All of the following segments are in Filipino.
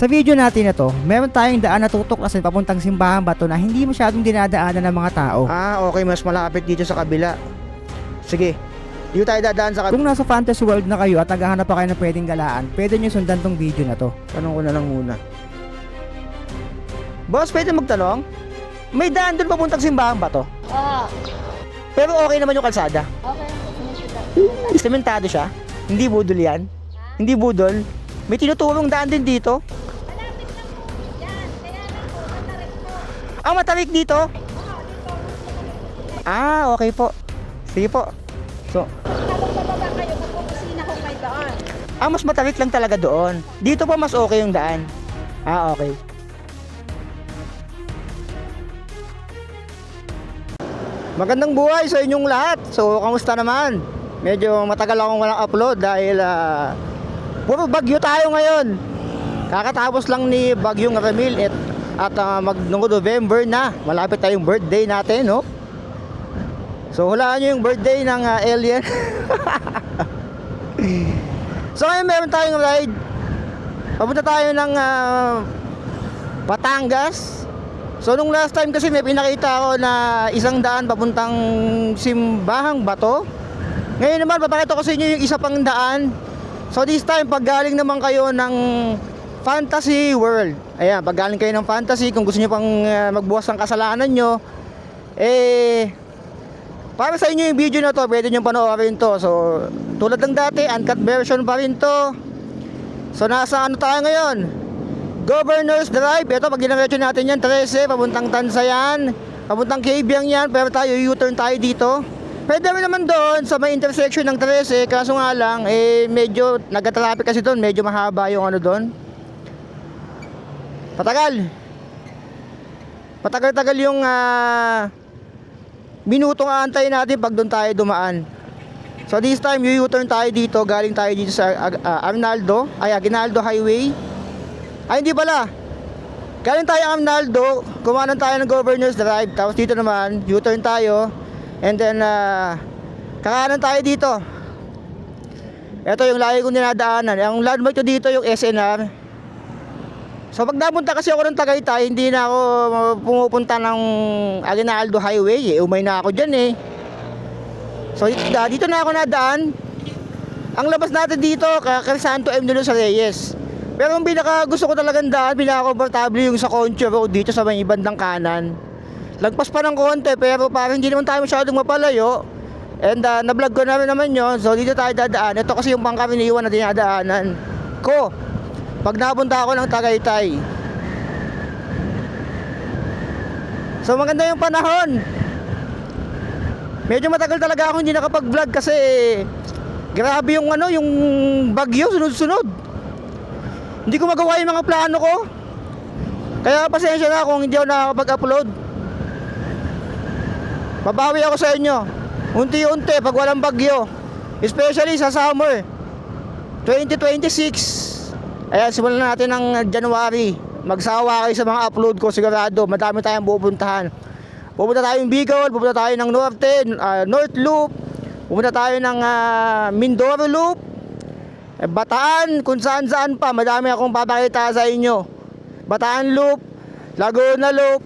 Sa video natin na to, meron tayong daan na tutuklasin papuntang Simbahan Bato na hindi masyadong dinadaanan ng mga tao. Okay, mas malapit dito sa kabila. Sige, dito tayo dadaan sa kabila. Kung nasa fantasy world na kayo at naghahanap pa kayo ng pwedeng galaan, pwede nyo sundan tong video na to. Tanong ko na lang muna. Boss, pwede magtanong? May daan doon papuntang Simbahan Bato. Pero okay naman yung kalsada. Okay, Sementado siya. Hindi budol yan. Hindi budol. May tinuturong daan din dito. malapit lang po. Yan, kaya lang po, matarik po. Matarik dito. Okay po. Sige po. So, Habang bababa kayo, magpukusina ko kayo doon. mas matarik lang talaga doon. Dito po mas okay yung daan. Okay. Magandang buhay sa inyong lahat. So, kamusta naman? Medyo matagal akong walang upload dahil puro bagyo tayo ngayon. Kakatapos lang ni Bagyong Ramil at November na. Malapit tayong birthday natin, no? So, hulaan nyo yung birthday ng alien. So, ngayon meron tayong ride. Papunta tayo ng Batangas. So, nung last time kasi may pinakita ako na isang daan papuntang Simbahang Bato. Ngayon naman, papakita ko sa inyo yung isa pang daan. So, this time, pag galing naman kayo ng Fantasy World. Ayan, pag galing kayo ng Fantasy, kung gusto nyo pang magbuwas ng kasalanan nyo, para sa inyo yung video na to, pwede nyo panoorin to. So, tulad ng dati, uncut version pa rin to. So, nasa ano tayo ngayon? Governor's Drive. Ito, pag ginamit natin yan, 13, papuntang Tansayan, papuntang Cabiang yan, pero tayo, U-turn tayo dito. Pwede rin naman doon sa may intersection ng 13, kaso nga lang, medyo nagka-traffic kasi doon, medyo mahaba yung ano doon. Patagal yung minutong aantay natin pag doon tayo dumaan. So this time, U-turn tayo dito, galing tayo dito sa Aguinaldo Highway. Hindi pala. Galing tayo Aguinaldo, kumanan tayo ng Governor's Drive, tapos dito naman, U-turn tayo. And then, kakanan tayo dito. Ito yung lagi kong dinadaanan. Ang landmark ko dito yung SNR. So, pag napunta kasi ako ng Tagaytay, hindi na ako pumupunta ng Aguinaldo Highway. Umay na ako dyan. So, dito na ako nadaan. Ang labas natin dito, Crisanto M. Nuno sa Reyes. Pero ang pinaka gusto ko talagang daan, pinaka-comfortable yung sa Concho Road dito sa may bandang kanan. Lagpas pa ng konti, pero parang hindi naman tayo masyadong mapalayo. And na-vlog ko naman yun. So dito tayo dadaan. Ito kasi yung pangkaraniwan na dinadaanan ko pag napunta ako ng Tagaytay. So maganda yung panahon. Medyo matagal talaga ako hindi nakapag-vlog kasi grabe yung yung bagyo sunod-sunod. Hindi ko magawa yung mga plano ko. Kaya pasensya na kung hindi ako nakakapag-upload. Babawi ako sa inyo unti-unti pag walang bagyo, especially sa summer 2026. Ayan, simulan natin ng January. Magsawa kayo sa mga upload ko, sigurado madami tayong pupuntahan. Pupunta tayo ng Bicol, pupunta tayo ng North Loop, pupunta tayo ng Mindoro Loop, Bataan, kung saan pa. Madami akong papakita sa inyo. Bataan Loop, Laguna Loop,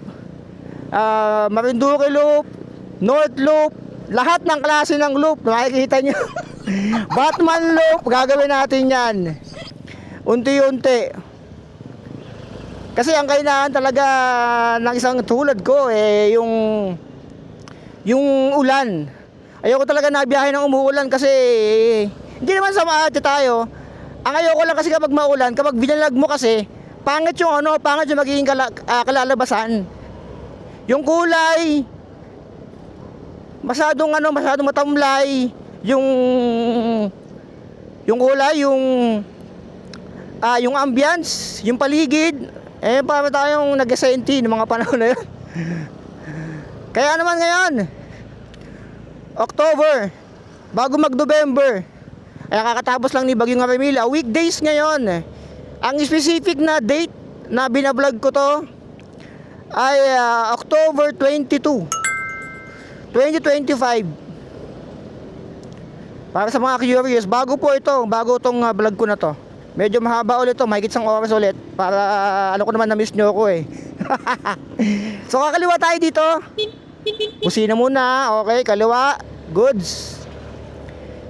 Marinduque Loop, North Loop, lahat ng klase ng loop, makikita nyo. Batman Loop, gagawin natin yan unti-unti. Kasi ang kailangan talaga ng isang tulad ko, yung ulan. Ayoko talaga nabiyahe ng umuulan kasi hindi naman sa maate tayo. Ang ayoko lang kasi kapag maulan, kapag binalag mo kasi, pangit yung magiging kalalabasan. Yung kulay, masyadong matamlay, yung kulay, yung ambience, yung paligid, para tayong nag-senti ng mga panahon na yun. Kaya naman ngayon, October, bago mag-November, kakatapos lang ni Bagyong Ramil, weekdays ngayon. Ang specific na date na binablog ko to ay October 22, 2025. Para sa mga curious, bago itong vlog ko na to. Medyo mahaba ulit to, mahigit isang oras ulit. Para ano ko naman na-miss nyo ako eh. So kakaliwa tayo dito. Kusina muna, okay, kaliwa. Goods.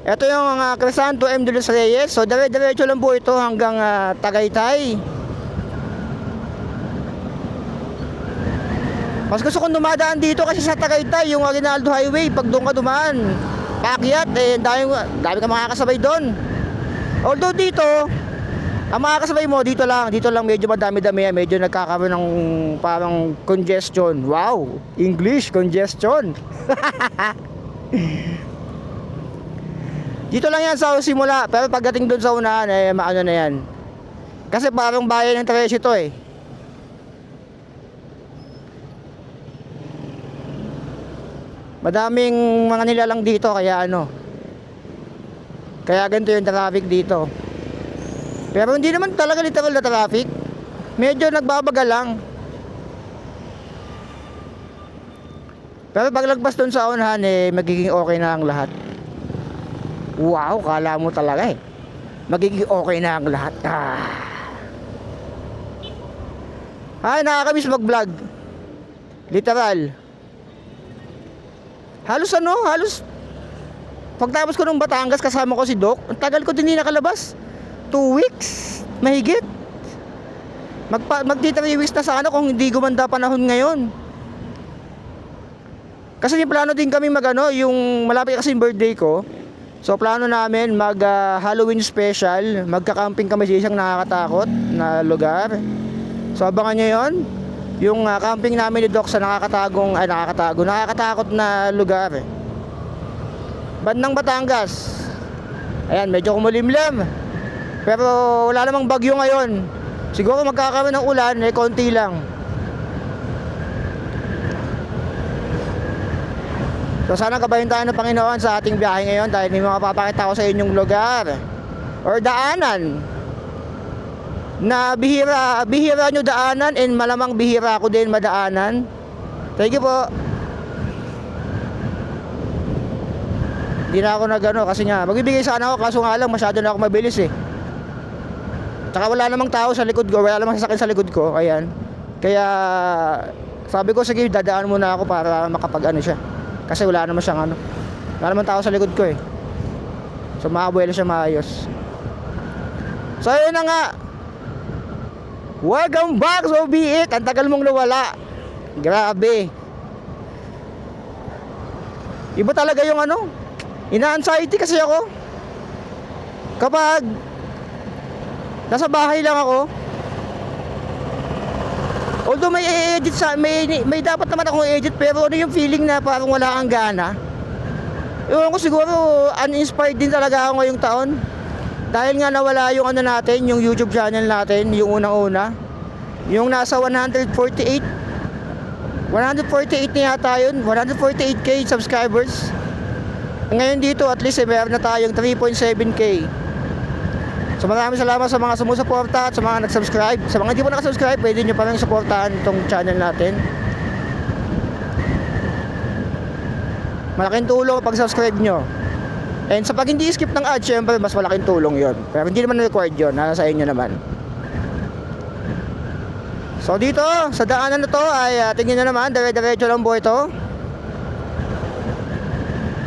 Ito yung Crisanto M. De Los Reyes. So dire-diretso lang po ito hanggang Tagaytay. Mas gusto kong dumadaan dito kasi sa Tagaytay, yung Aguinaldo Highway, pag doon ka dumaan, paakyat, eh, dami ka makakasabay doon. Although dito, ang makakasabay mo, dito lang medyo madami-dami, medyo nagkakaroon ng parang congestion. Wow, English, congestion. Dito lang yan sa simula, pero pagdating doon sa unahan, eh, maano na yan. Kasi parang bayan ng Tres ito eh. Madaming mga nilalang dito kaya kaya ganito yung traffic dito. Pero hindi naman talaga literal na traffic. Medyo nagbabaga lang. Pero paglagpas doon sa unahan eh magiging okay na ang lahat. Wow, kala mo talaga eh. Magiging okay na ang lahat. Ay, nakakamiss mag-vlog. Literal. Halos pagtapos ko ng Batangas kasama ko si Doc, ang tagal ko din hindi nakalabas. 2 weeks, mahigit. Magti 3 weeks na sana kung hindi gumanda panahon ngayon. Kasi may plano din kami yung malapit kasi yung birthday ko. So plano namin mag Halloween special, magka-camping kami sa isang nakakatakot na lugar. So abangan nyo yun. Yung camping namin ni Doc sa nakakatakot na lugar. Bandang Batangas. Ayan, medyo kumulimlim. Pero wala namang bagyo ngayon. Siguro magkakaroon ng ulan, eh konti lang. So sana gabayan tayo ng Panginoon sa ating biyahe ngayon dahil may mga papakita ko sa inyong lugar or daanan na bihira nyo daanan and malamang bihira ako din madaanan. Thank you po. Hindi na ako kasi nga magbibigay sana ako kaso nga lang masyado na ako mabilis eh. Tsaka wala namang tao sa likod ko, wala namang sasakyan sa likod ko, ayan. Kaya sabi ko sige dadaan muna ako para makapag siya. Kasi wala naman siyang wala namang tao sa likod ko eh. So makabuelo siya maayos. So ayun na nga. Welcome back, so be it. Ang tagal mong nawala. Grabe. Iba talaga yung ina-anxiety kasi ako. Kapag nasa bahay lang ako. Although may i-edit may dapat naman akong i-edit pero yung feeling na parang wala kang gana. Ewan ko siguro uninspired din talaga ako ngayong taon. Dahil nga nawala yung natin, yung YouTube channel natin, yung unang-una. Yung nasa 148 na yata yun, 148k subscribers. Ngayon dito at least meron na tayong 3.7k. So maraming salamat sa mga sumusuporta at sa mga nag-subscribe. Sa mga hindi po nakasubscribe, pwede nyo pa rin supportahan itong channel natin. Malaking tulong pag-subscribe nyo. And sa pag hindi skip ng ad, syempre mas malaking tulong yon. Pero hindi naman required yun, nasa inyo naman. So dito, sa daanan na to ay tingin na naman, dire-diretso lang po ito.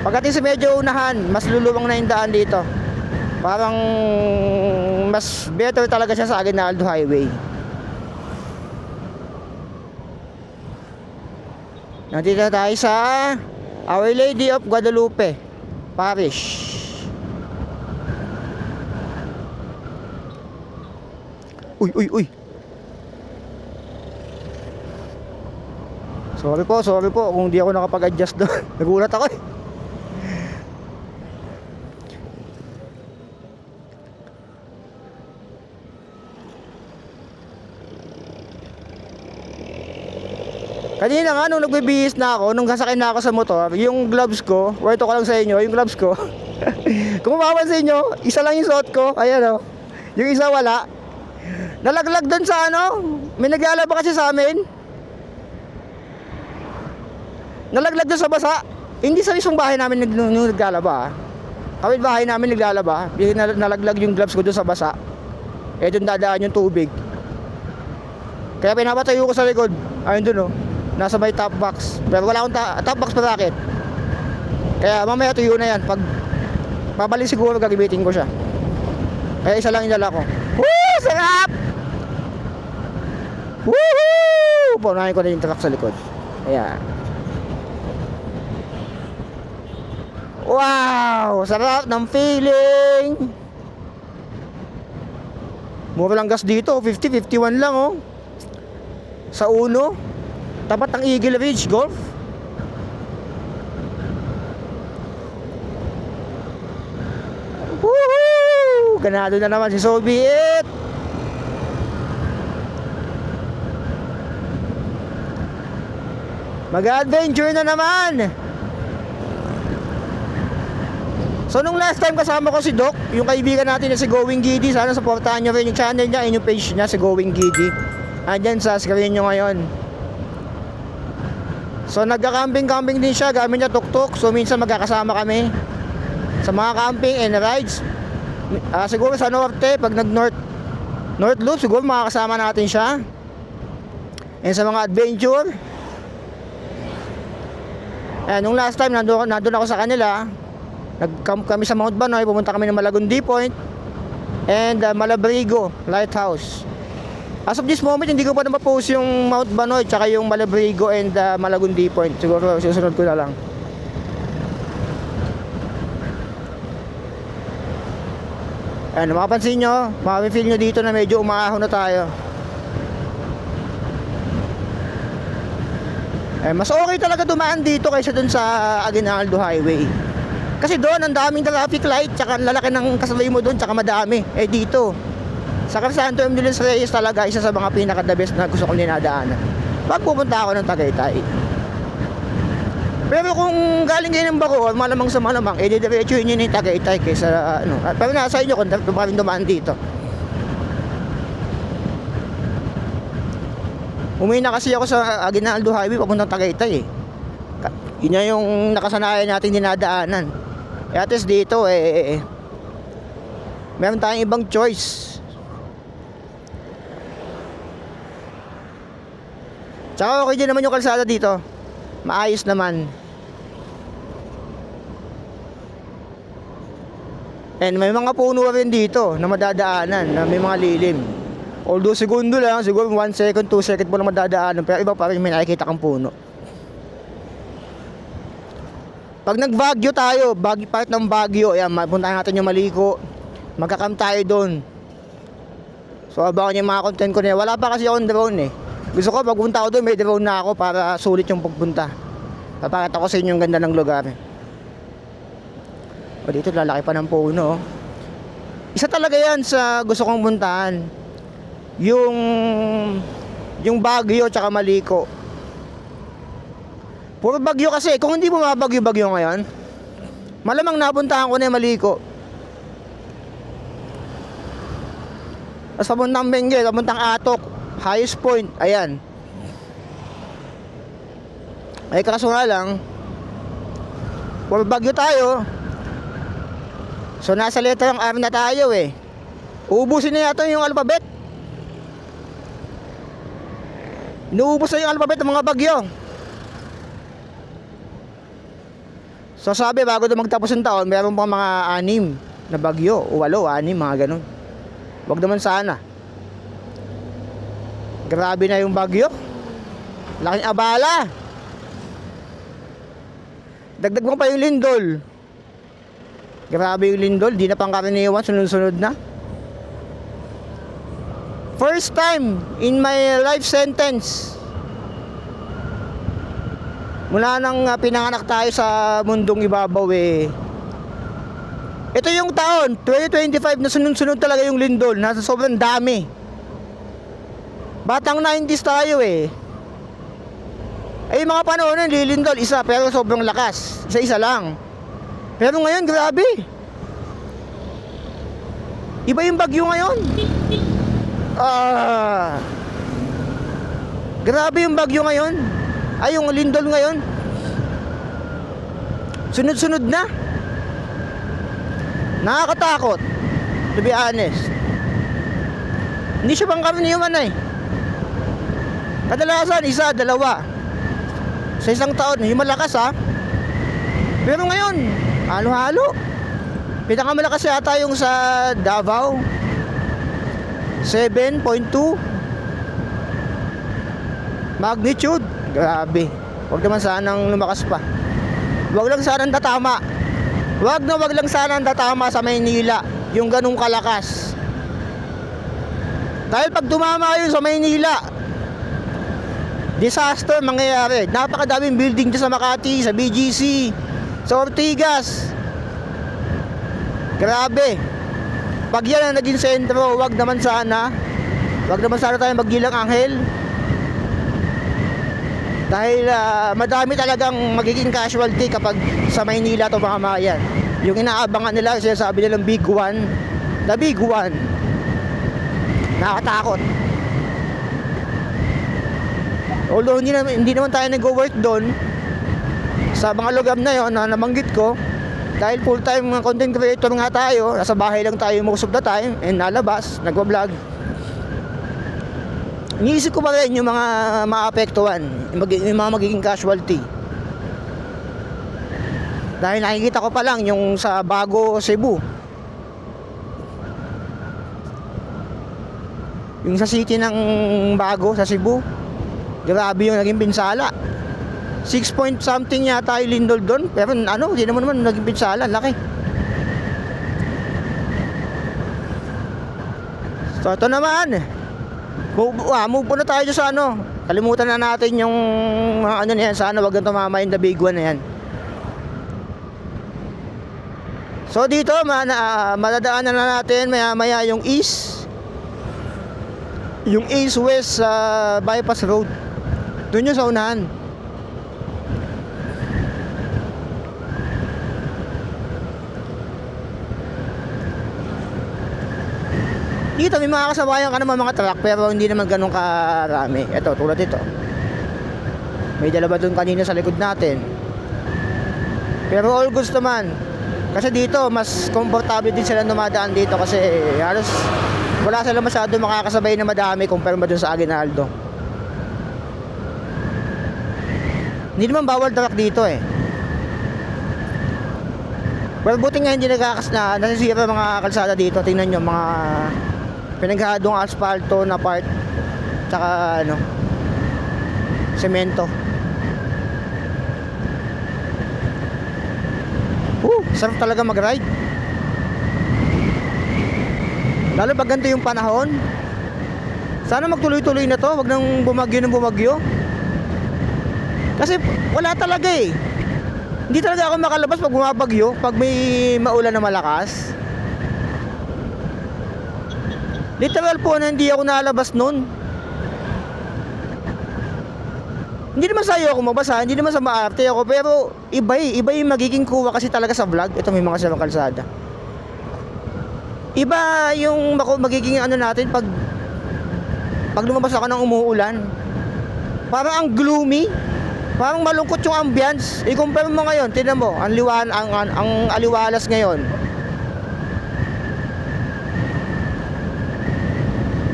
Pagdating sa medyo unahan, mas luluwang na yung daan dito. Parang mas better talaga siya sa Aguinaldo Highway. Nandito na tayo sa Our Lady of Guadalupe Parish. Uy. Sorry po kung di ako nakapag-adjust doon. Nagulat ako eh. Kanina nga nung nagbibihis na ako, nung sasakay na ako sa motor, yung gloves ko, word ko lang sa inyo, yung gloves ko. Kung mapapansin nyo, isa lang yung suot ko, ayan o. Yung isa wala. Nalaglag doon sa may naglalaba kasi sa amin. Nalaglag doon sa basa. Hindi sa isang bahay namin naglalaba. Kapit bahay namin naglalaba. Nalaglag yung gloves ko doon sa basa. Eh doon dadaan yung tubig. Kaya pinapatayo ko sa likod. Ayun doon oh. Nasa may top box. Pero wala akong top box bracket. Kaya mamaya tuyo na yan. Pag babalik siguro gagamitin ko siya. Kaya isa lang yung dala ko. Woo! Sarap! Woohoo! Punahin ko na yung truck sa likod. Ayan. Wow! Sarap ng feeling! Mura lang gas dito. 50, 51 lang oh. Sa uno. Tapat ng Eagle Ridge Golf. Woohoo! Ganado na naman si Soviet. Mag-adventure na naman. So nung last time kasama ko si Doc, yung kaibigan natin na si Going Giddy. Sana supportahan nyo rin yung channel niya, yung page niya, si Going Giddy. Andyan sa screen nyo ngayon. So nagka-camping din siya, gamit niya tuk-tuk. So minsan magkakasama kami sa mga camping and rides. Siguro sa norte, pag nag-north loop, siguro makakasama natin siya. And sa mga adventure. Nung last time nandun ako sa kanila. Nag-camp kami sa Mount Banoy, pumunta kami ng Malagundi Point and Malabrigo Lighthouse. As of this moment, hindi ko pa na ma-post yung Mount Banoy tsaka yung Malabrigo and Malagundi Point. Siguro susunod ko na lang. Mapapansin nyo, makapifeel nyo dito na medyo umaahon na tayo. Mas okay talaga dumaan dito kaysa dun sa Aguinaldo Highway. Kasi doon ang daming traffic light, tsaka lalaki ng kasabay mo doon, tsaka madami. Dito sa Santo Emilios Reyes talaga isa sa mga pinaka-the best na gusto kong dinadaanan pag pupunta ako ng Tagaytay. Pero kung galing kayo ng Bacoor, malamang sa malamang, didiretsuhin nyo yung Tagaytay kaysa pero nasa inyo kung paano dumaan dito. Umuwi na kasi ako sa Aguinaldo Highway papuntang Tagaytay. Yun na yung nakasanayan natin dinadaanan. At least dito meron tayong ibang choice. Tsaka okay din naman yung kalsada dito. Maayos naman. And may mga puno rin dito na madadaanan, na may mga lilim. Although segundo lang, siguro 1 second, 2 second mo lang madadaanan, pero iba pa rin may nakikita kang puno. Pag nag-Baguio tayo, part ng Baguio, ayan, mapuntahan natin yung Maliko. Magka-camp tayo doon. So abangan yung mga content ko na yan. Wala pa kasi akong drone Gusto ko pagpunta ako doon, may drone na ako para sulit yung pagpunta. Papakita ko sa inyo yung ganda ng lugar. Dito lalaki pa ng puno. Isa talaga yan sa gusto kong puntahan. Yung Baguio tsaka Maliko. Puro bagyo kasi. Kung hindi bumabagyo-bagyo ngayon, malamang napuntahan ko na yung Maliko. Tapos papuntang Benguet, papuntang Atok, highest point, ayan. Ay kaso nga lang, puro bagyo tayo. So nasa letter ng R na tayo Uubusin na yata yung alphabet. Inuubos na yung alphabet ng mga bagyo. So sabi bago magtapos ng taon, meron pang mga 6 na bagyo o 8, 6, mga ganun. Wag naman sana. Grabe na yung bagyo. Laking abala. Dagdag mo pa yung lindol. Grabe yung lindol, di na pangkaraniwan, sunod-sunod na. First time in my life sentence. Mula nang pinanganak tayo sa mundong ibabaw Ito yung taon 2025 na sunod-sunod talaga yung lindol. Nasa sobrang dami. Batang 90s tayo yung mga panahon nun, lilindol isa pero sobrang lakas. Isa lang. Pero ngayon grabe. Iba yung bagyo ngayon. Grabe yung bagyo ngayon. Ay, yung lindol ngayon. Sunod-sunod na. Nakakatakot, to be honest. Hindi siya pangkaraniwan eh. Kadalasan, isa, dalawa. Sa isang taon, yung malakas ha. Pero ngayon, halo-halo. Pinakamalakas yata yung sa Davao. 7.2 magnitude. Grabe. Huwag naman sanang lumakas pa. Huwag lang sanang tatama. Huwag lang sanang tatama sa Maynila yung ganung kalakas. Dahil pag tumama yun sa Maynila, disaster mangyayari. Napakadaming building dyan sa Makati, sa BGC, sa Ortigas. Grabe. Pag yan ang naging sentro, wag naman sana tayo maggilang anghel. Dahil madami talagang magiging casualty kapag sa Maynila to mga mayan. Yung inaabangan nila, sinasabi nilang big one. The big one. Nakakatakot. Although hindi naman tayo nag-work doon sa mga lugar na yon na nabanggit ko, dahil full-time content creator nga tayo, nasa bahay lang tayo most of the time, and nalabas, nagwa-vlog. Iniisip ko pa rin yung mga maapektuhan, yung mga magiging casualty. Dahil nakikita ko pa lang yung sa Bago, Cebu. Yung sa city ng Bago, sa Cebu, grabe yung naging pinsala. 6 point something yata yung lindol doon. Pero hindi naman naging pinsala. Laki. So ito naman. Move na tayo sa kalimutan na natin yung mga niyan. Sana wag nang tumama yung the big one na yan. So dito madadaanan na natin maya yung east. Yung east-west bypass road. Doon yung sa unahan. Dito may mga kasabayan ka naman mga truck, pero hindi naman ganun karami. Ito, tulad ito. May dalawa doon kanina sa likod natin. Pero all goods naman. Kasi dito mas komportable din sila dumadaan dito kasi halos wala sila masyado makakasabay na madami kumpara doon sa Aguinaldo. Hindi naman bawal truck dito eh. Well, buti nga hindi nasisira mga kalsada dito. Tingnan nyo mga pinaghadong asfalto na part, tsaka semento. Sarap talaga mag-ride. Lalo pag ganito yung panahon. Sana magtuloy-tuloy na to, wag nang bumagyo. Kasi wala talaga eh. Hindi talaga ako makalabas pag bumabagyo, pag may maulan na malakas. Literal po na hindi ako nalabas nun. Hindi naman sa'yo ako mabasa, hindi naman sa maarte ako, pero iba yung magiging kuha kasi talaga sa vlog. Ito may mga sarang kalsada. Iba yung magiging natin pag lumabas ako ng umuulan. Parang ang gloomy. Parang malungkot yung ambience. I-compare mo ngayon, tingnan mo, ang aliwalas ngayon.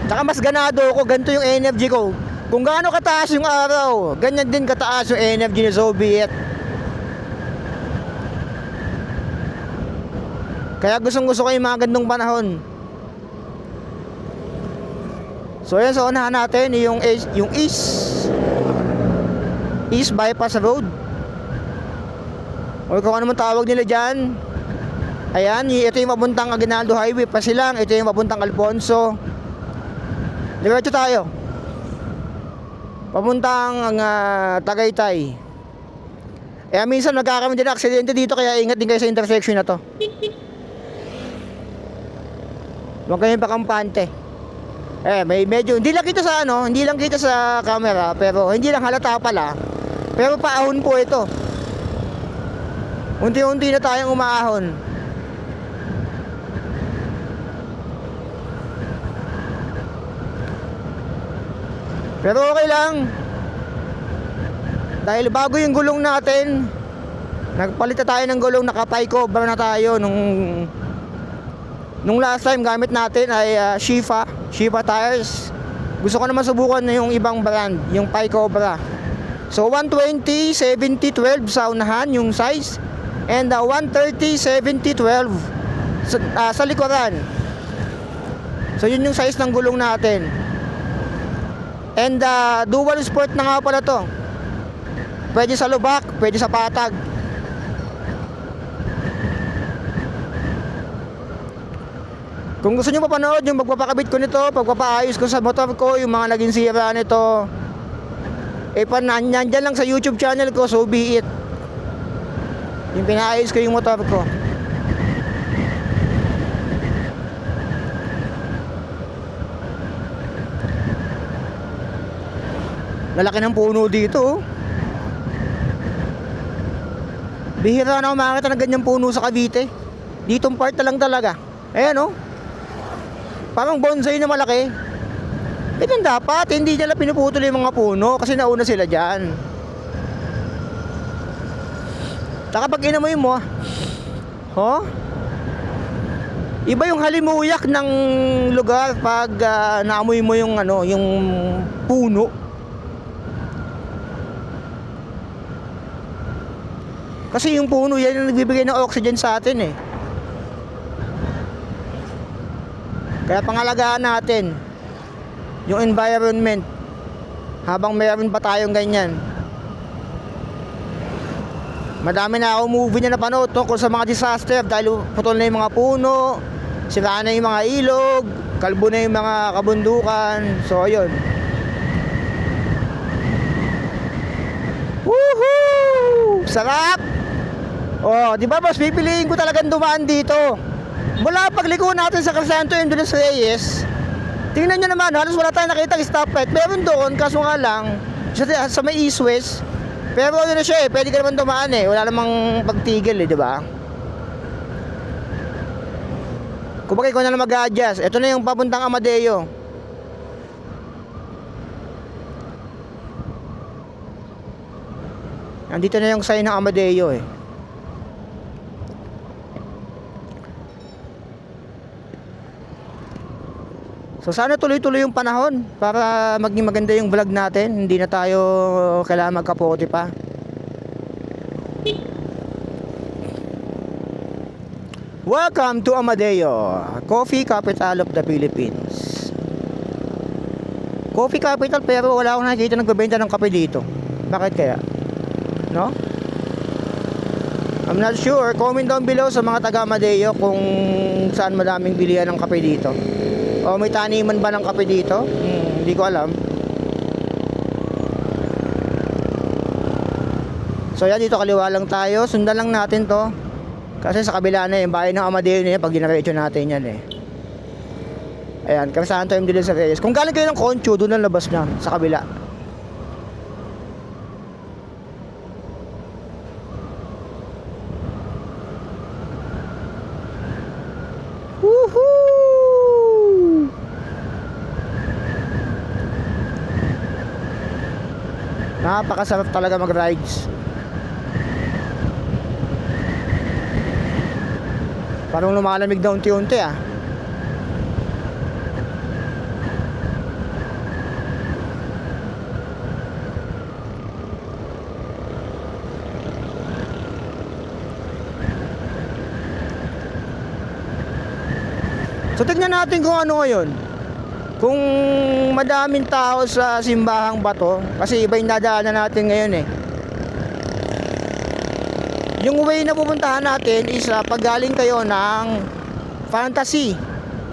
Tsaka mas ganado ako, ganito yung energy ko. Kung gaano kataas yung araw, ganyan din kataas yung energy ni Soviet. Kaya gusto ko yung mga gandong panahon. So yan, sa unahan natin yung East Bypass Road. O kung ano man tawag nila dyan. Ayan, ito yung papuntang Aguinaldo Highway, Pasilang. Ito yung papuntang Alfonso. Diretso tayo. Papuntang Tagaytay. Minsan nagkakaroon din ng aksidente dito, kaya ingat din kayo sa intersection na to. Huwag kayong pakampante. Medyo hindi lang kita sa camera, pero hindi lang halata pala. Pero paahon po ito. Unti-unti na tayong umaahon. Pero okay lang. Dahil bago yung gulong natin, nagpalit na tayo ng gulong, naka-pie cover na tayo nung last time gamit natin ay Shifa Shiba tires. Gusto ko naman subukan na yung ibang brand, yung Pi Cobra. So 120, 70, 12 sa unahan yung size. And 130, 70, 12 sa likuran. So yun yung size ng gulong natin. And dual sport na nga pala to. Pwede sa lubak, pwede sa patag. Kung gusto nyo mapanood yung pagpapakabit ko nito, pagpapaayos ko sa motor ko, yung mga naging sira nito, nandyan lang sa YouTube channel ko, so be it. Yung pinaayos ko yung motor ko. Lalaki ng puno dito, oh. Bihira na ako makakita ng ganyang puno sa Cavite. Ditong part na lang talaga. Ayan, oh. Parang bonsai na malaki. Ganyan dapat, hindi nila pinuputol yung mga puno kasi nauna sila dyan. Taka pag inamoy mo, iba yung halimuyak ng lugar pag naamoy mo yung yung puno. Kasi yung puno yan yung nagbibigay ng oxygen sa atin eh. Kaya pangalagaan natin yung environment habang mayroon pa tayong ganyan. Madami na ako movie na napanood tungkol sa mga disaster dahil putol na yung mga puno, sira na yung mga ilog, kalbo na yung mga kabundukan. So ayun. Woohoo! Sarap! Oh, di ba boss, pipiliin ko talagang dumaan dito. Mula pagliko natin sa Crisanto Indulus Reyes, tingnan nyo naman, halos wala tayong nakita stoplight. Meron doon, kaso nga lang, sa may east-west. Pero ano na siya eh, pwede ka naman dumaan eh. Wala namang pagtigil eh, di ba? Kumbaga ikaw na lang mag-a-adjust. Ito na yung papuntang Amadeo. Nandito na yung sign ng Amadeo eh. So sana tuloy-tuloy yung panahon para maging maganda yung vlog natin. Hindi na tayo kailangan magkapote pa. Welcome to Amadeo, coffee capital of the Philippines. Coffee capital pero wala akong nakikita nagbebenta ng kape dito. Bakit kaya? No? I'm not sure. Comment down below sa mga taga Amadeo kung saan madaming bilihan ng kape dito. O may taniman ba ng kape dito? Hindi ko alam. So yan, dito kaliwa lang tayo. Sundan lang natin to. Kasi sa kabila na yung bahay ng Amadeo na yan, pag dinaretso natin yan eh. Ayan, Crisanto Indulus Reyes. Kung galing kayo ng Concho, doon ang labas na, sa kabila. Woohoo! Napakasarap talaga mag-rides. Parang lumalamig na unti-unti ah. So tignan natin kung ano ngayon. Kung madaming tao sa simbahang bato, kasi iba yung dadaanan natin ngayon eh. Yung way na pupuntahan natin is paggaling kayo ng Fantasy,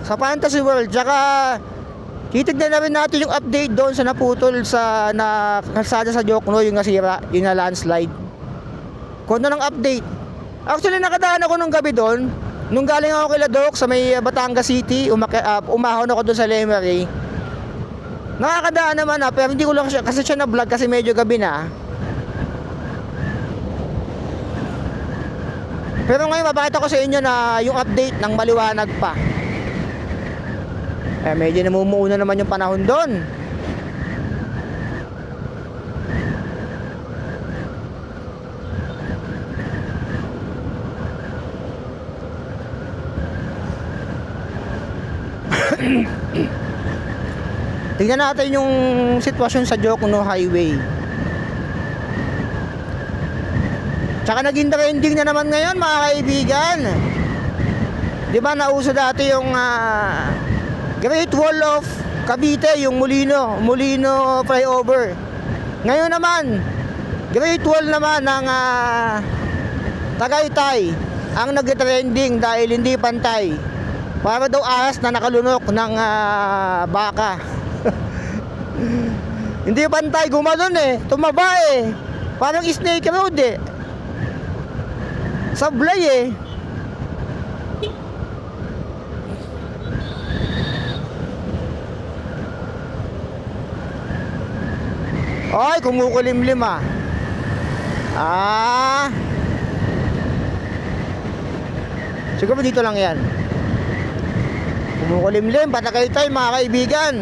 sa Fantasy World. Tsaka titignan na rin natin yung update doon sa naputol sa kalsada sa Jokno, yung nasira, yung na landslide. Kung ano ng update. Actually nakadaan ako nung gabi doon. Nung galing ako kay Ladok sa may Batangas City, umahon ako doon sa Lemery. Nakakadaan naman pero hindi ko lang kasi siya na-vlog kasi medyo gabi na. Pero ngayon mapakita ko sa inyo na yung update ng maliwanag pa. Medyo namumuuna naman yung panahon doon. Tingnan natin yung sitwasyon sa Jokno Highway. Tsaka naging trending na naman ngayon mga kaibigan. Di ba nauso dati yung Great Wall of Cavite, yung Molino flyover. Ngayon naman, Great Wall naman ng Tagaytay ang nag-trending dahil hindi pantay. Para daw ahas na nakalunok ng baka. Hindi pantay, gumalon eh, tumaba eh. Parang snake road eh. Sablay eh. Ay, kumukulimlim ah. Siguro dito lang yan. Kumukulimlim, Patakaytay mga kaibigan.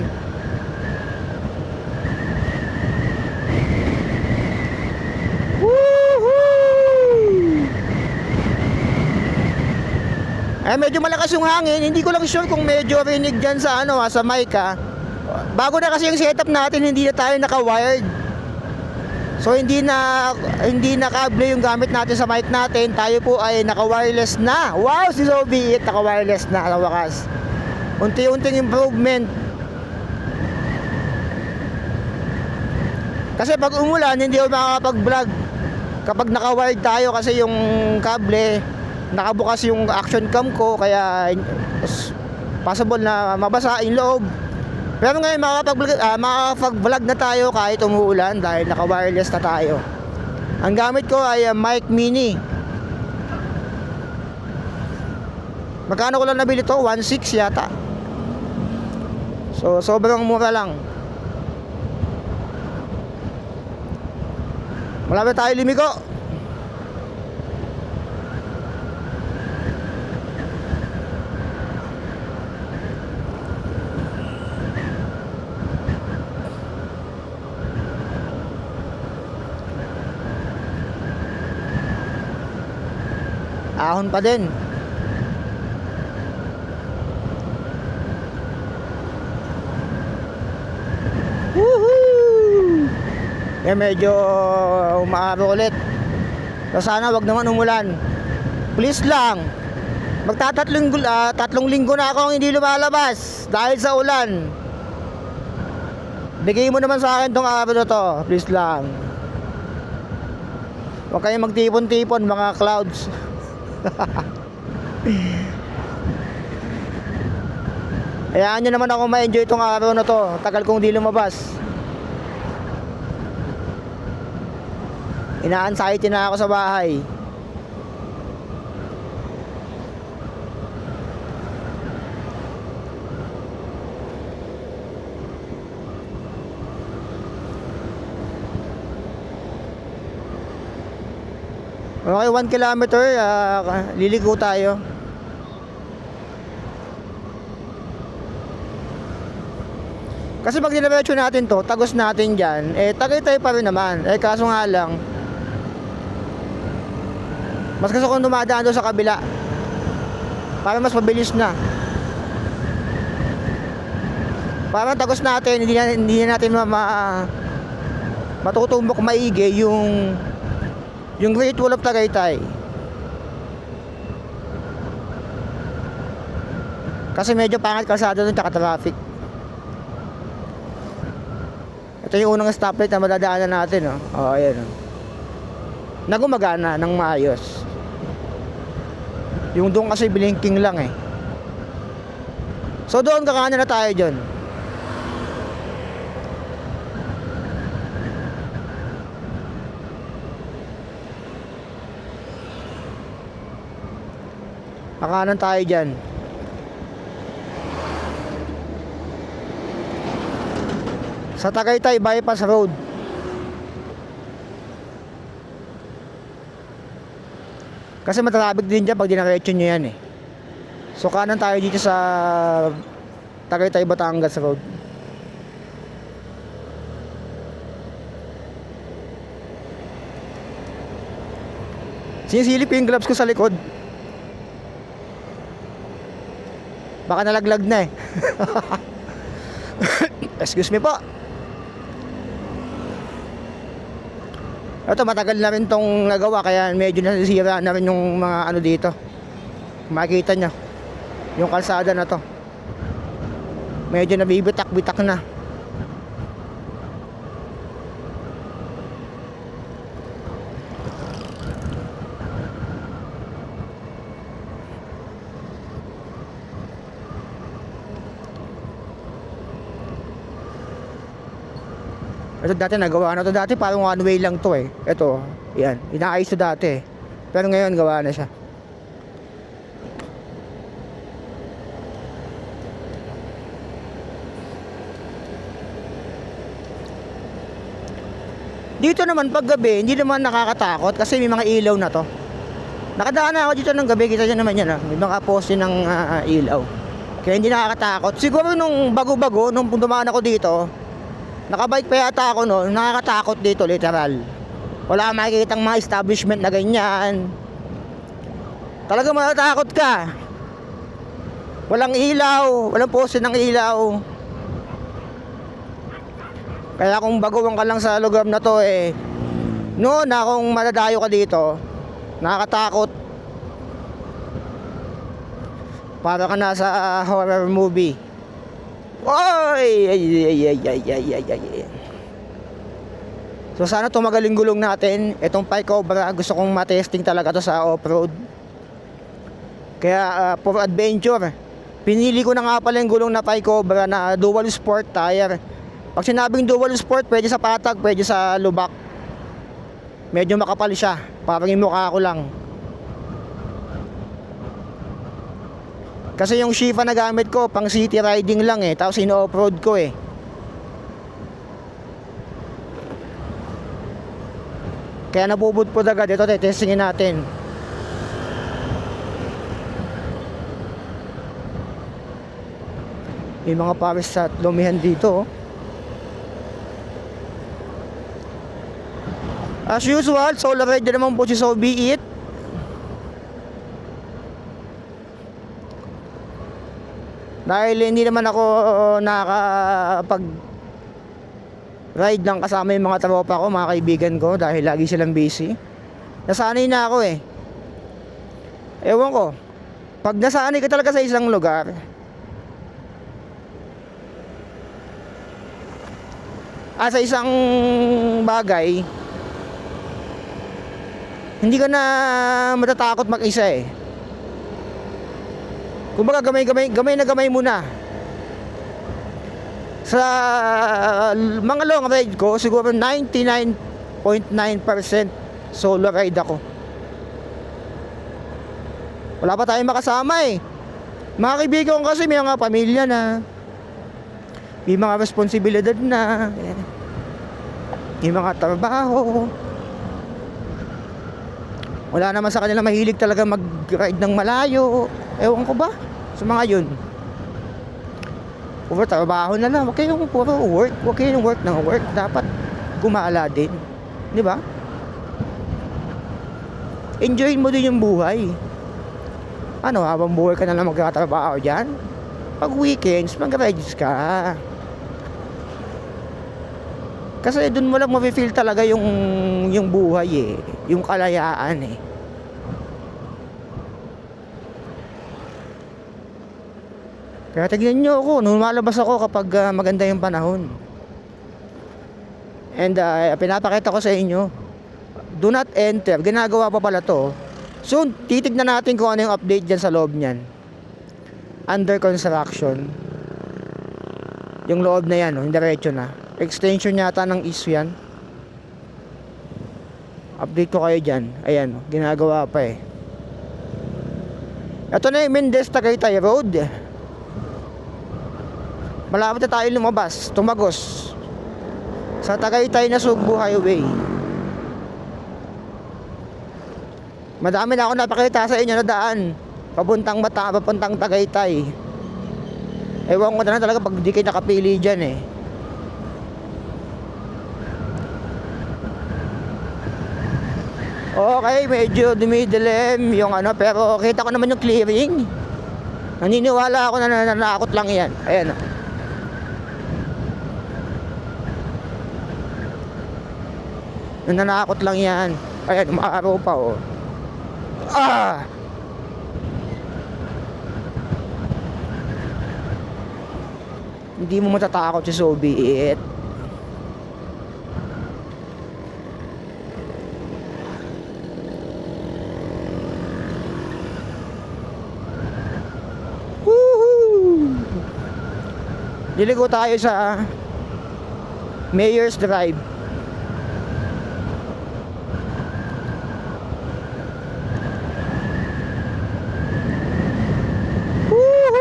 Woohoo! Medyo malakas yung hangin. Hindi ko lang sure kung medyo rinig dyan sa sa mic Bago na kasi yung setup natin, hindi na tayo naka-wired. So hindi na kable yung gamit natin sa mic natin. Tayo po ay naka-wireless na. Wow, si Sobi it naka-wireless na sa wakas. Unti-unting improvement. Kasi pag umulan, hindi ako makakapag-vlog kapag naka-wired tayo kasi yung kable nakabukas yung action cam ko, kaya possible na mabasa yung loob. Pero ngayon makakapag-vlog na tayo kahit umuulan dahil naka-wireless na tayo. Ang gamit ko ay mic mini. Magkano ko lang nabili to? 1.6 yata. So sobrang mura lang. Malapit tayo limiko. Ahon pa din. Woohoo! Medyo umaaraw ulit. So sana wag naman umulan. Please lang. Tatlong linggo na akong hindi lumalabas dahil sa ulan. Bigay mo naman sa akin tong araw na to. Please lang. Huwag kayong magtipon-tipon mga clouds. Hayaan nyo naman ako ma-enjoy itong araw na to. Tagal kong di lumabas. Ina-anxiety na ako sa bahay. Okay, 1 kilometer, liliko tayo. Kasi pag dinaretso natin to, tagos natin dyan, Tagaytay pa rin naman. Kaso nga lang, mas gusto kong dumadaan doon sa kabila para mas mabilis na. Para tagos natin, hindi na natin matutumbok maigi yung Great Wall of Tagaytay. Kasi medyo pangit kalsada doon, tsaka traffic. Ito yung unang stoplight na madadaanan natin, ayan, na gumagana ng maayos. Yung doon kasi blinking lang So doon kakanan na tayo dyan. Kakanan tayo dyan. Sa Tagaytay Bypass Road. Kasi matraffic din dyan pag dinaretso nyo yan So kanan tayo dito sa Tagaytay Batangas Road. Sinisilip ko yung gloves ko sa likod. Baka nalaglag na Excuse me po. Ito, matagal na rin tong nagawa, kaya medyo nasisira na rin yung mga ano dito. Makikita nyo yung kalsada na to, medyo nabibitak-bitak na. Ito dati nagawa na to, dati parang one way lang to eh. Ito, yan, inaayos to dati eh. Pero ngayon gawa na siya. Dito naman pag gabi, hindi naman nakakatakot kasi may mga ilaw na to. Nakadaan na ako dito ng gabi, kita nyo naman yan ah. May mga poste ng ilaw. Kaya hindi nakakatakot. Siguro nung bago-bago, nung dumaan ako dito, nakabike pa yata ako noon, nakakatakot dito literal. Wala kang makikitang mga establishment na ganyan. Talaga matatakot ka. Walang ilaw, walang poste ng ilaw. Kaya kung baguhan ka lang sa lugar na to eh, noon na kung madadayo ka dito, nakakatakot. Para ka nasa horror movie. Oy! Ay. So sana tumagaling gulong natin. Itong Pi Cobra, gusto kong matesting talaga to sa off-road. Kaya for adventure, pinili ko na nga pala yung gulong na Pi Cobra na dual sport tire. Pag sinabing dual sport, pwede sa patag, pwede sa lubak. Medyo makapal siya, parang yung mukha ko lang. Kasi yung Shifa na gamit ko, pang city riding lang eh, tapos ino-off-road ko eh. Kaya nabubudpod agad. Ito, testingin natin. May mga pares at lumihan dito oh. As usual, solar ride na naman po si So Be It. Dahil hindi naman ako nakakapag ride lang kasama yung mga tropa ko, mga kaibigan ko, dahil lagi silang busy. Nasanay na ako eh. Ewan ko, pag nasanay ka talaga sa isang lugar, sa isang bagay, hindi ka na matatakot mag-isa eh. Kumbaga gamay na gamay muna. Sa mga long ride ko, siguro 99.9% solo ride ako. Wala pa tayong makasama eh. Mga kaibigan ko kasi may mga pamilya na, may mga responsibilidad na, may mga trabaho. Wala naman sa kanila mahilig talaga mag-ride ng malayo. Ewan ko ba sa mga yun. Puro trabaho na lang. Huwag kayong puro work. Huwag kayong work ng work. Dapat gumala din. Di ba? Enjoyin mo din yung buhay. Ano, habang buhay ka na lang magkatrabaho dyan? Pag weekends, mag-rides ka. Kasi dun mo lang mafe-feel talaga yung buhay eh. Yung kalayaan eh. Kaya tignan nyo ako, lumalabas ako kapag maganda yung panahon. And pinapakita ko sa inyo, do not enter, ginagawa pa pala to. Soon, titignan natin kung ano yung update dyan sa loob nyan. Under construction. Yung loob na yan, yung diretso na. Extension yata ng ISU yan. Update ko kayo dyan. Ayan, ginagawa pa eh. Ito na yung Mendez Tagaytay Road. Malapit na tayo lumabas, tumagos sa Tagaytay na Sugbo Highway. Madami na ako napakita sa inyo na daan papuntang papuntang Tagaytay. Ewan ko na talaga pag di kayo nakapili dyan eh. Okay, medyo dumidilim yung ano, pero kita ko naman yung clearing. Naniniwala ako na nananakot lang yan. Ayan. Nananakot lang yan. Ayan, umaaraw pa oh. Ah! Hindi mo matatakot si Soviet. Woohoo! Diligo tayo sa Mayor's Drive. Woohoo!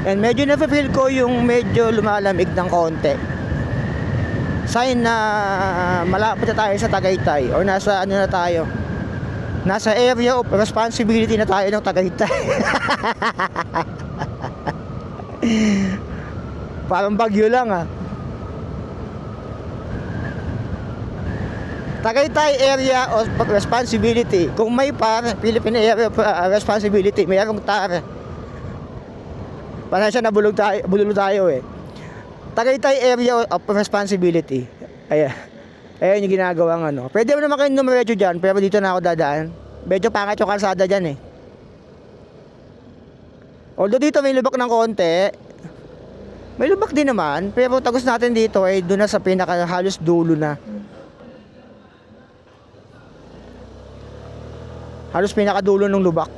And medyo na-feel ko yung medyo lumalamig ng konti. Sign na malapit na tayo sa Tagaytay or nasa ano na tayo. Nasa area of responsibility na tayo ng Tagaytay. Parang bagyo lang ah. Tagaytay area of responsibility. Kung may PAR, Philippine Area of Responsibility, mayroong TAR. Pasensya na bulol tayo eh. Tagaytay area of responsibility. Ayan. Ayan yung ginagawang ano. Pwede mo naman kayo numeradyo dyan, pero dito na ako dadaan. Medyo pangit yung kalsada dyan eh. Although dito may lubak ng konti. May lubak din naman, pero tagos natin dito ay doon na sa pinaka halos dulo na. Halos pinakadulo ng lubak.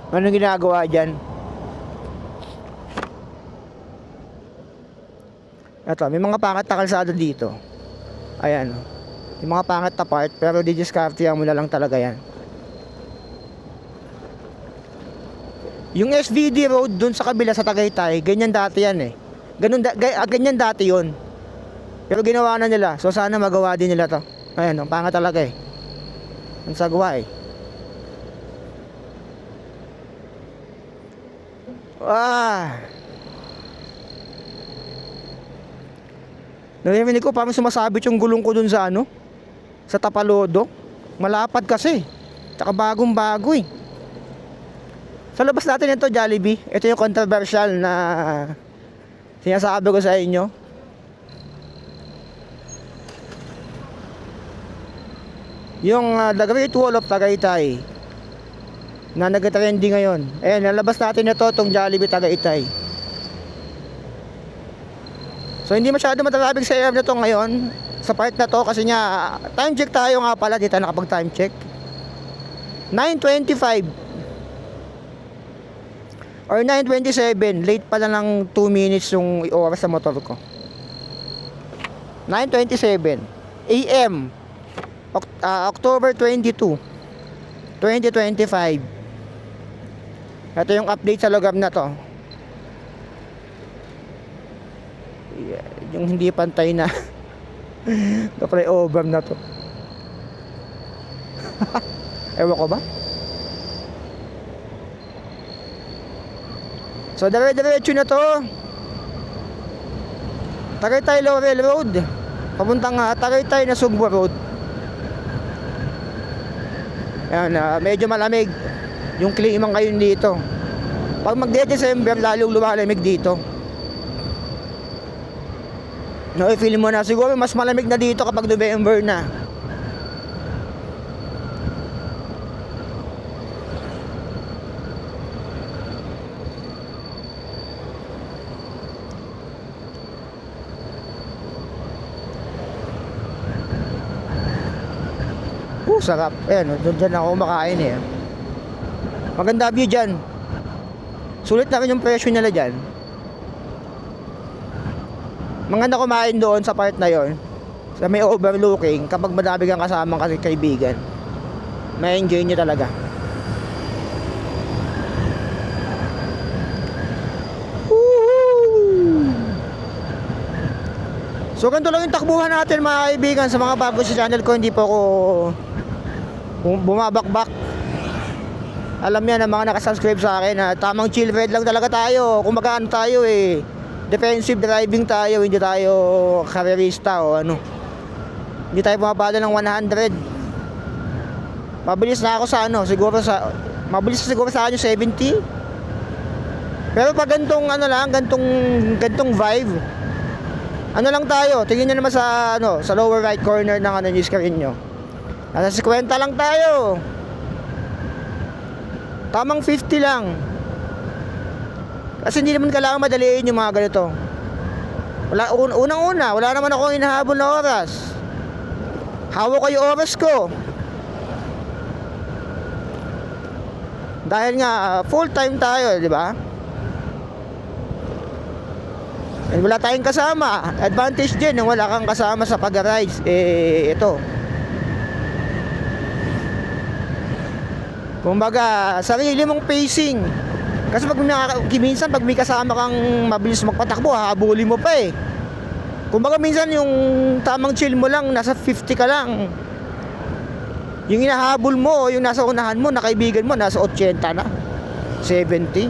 Anong ginagawa dyan? Ito, may mga pangat na kalsada dito. Ayan. Yung mga pangat na part, pero didiskartehan mo na lang talaga yan. Yung SVD road dun sa kabila sa Tagaytay, ganyan dati yan eh. Ganyan dati yun. Pero ginawa na nila. So sana magawa din nila to. Ayan, ang pangat talaga eh. Ang sagwa eh. Ah! Narinig ko parang sumasabit yung gulong ko dun sa ano? Sa Tapalodo. Malapad kasi. Tsaka bagong bago eh. Sa labas natin ito, Jollibee. Ito yung controversial na sinasabi ko sa inyo. Yung The Great Wall of Tagaytay na nag-trendy ngayon. Ayan, nalabas natin ito, itong Jollibee Tagaytay. So hindi masyado matalabig sa area na to ngayon, sa part na to, kasi nga time check tayo nga pala, dito nakapag time check. 9:25 or 9:27, late pala ng 2 minutes yung oras sa motor ko. 9:27 AM, October 22, 2025. Ito yung update sa lugar na to. Yung hindi pantay na na-flyover na to. Ewan ko ba? So dire-diretso na to. Tagaytay Laurel Road, papuntang Tagaytay na Sugbo Road. Ayan, medyo malamig yung klima ngayon dito. Pag mag-December, lalong lumalamig dito. No, i-feel mo na siguro mas malamig na dito kapag November na. Sarap. Ayan, dyan ako kumakain eh. Maganda view dyan. Sulit na rin yung presyo nila dyan. Maganda kumain doon sa part na yon, sa may overlooking, kapag madami kang kasamang kasi kaibigan. May enjoy nyo talaga. Woohoo! So ganito lang yung takbuhan natin mga kaibigan. Sa mga bago sa channel ko, hindi po ako bumabakbak. Alam yan ang mga nakasubscribe sa akin na tamang chill ride lang talaga tayo. Kung magkano tayo eh, defensive driving tayo, hindi tayo karerista o ano. Hindi tayo pumapalo ng 100. Mabilis na ako sa ano, mabilis na siguro sa akin yung 70. Pero pag gantong ano lang, gantong vibe, ano lang tayo, tingin nyo naman sa ano, sa lower right corner ng ano, yung screen nyo. Nasa 50 lang tayo. Tamang 50 lang. Kasi hindi naman kailangan madaliin yung mga ganito. Unang-una, wala naman akong hinahabol na oras. Hawak ko yung oras ko. Dahil nga full time tayo, di ba? And wala tayong kasama. Advantage din yung wala kang kasama sa pag-arise. Ito. Kumbaga, sarili mong pacing. Kasi minsan pag may kasama kang mabilis magpatakbo, habulin mo pa eh. Kumbaga minsan yung tamang chill mo lang, nasa 50 ka lang. Yung hinahabol mo, yung nasa unahan mo, na kaibigan mo, nasa 80 na, 70.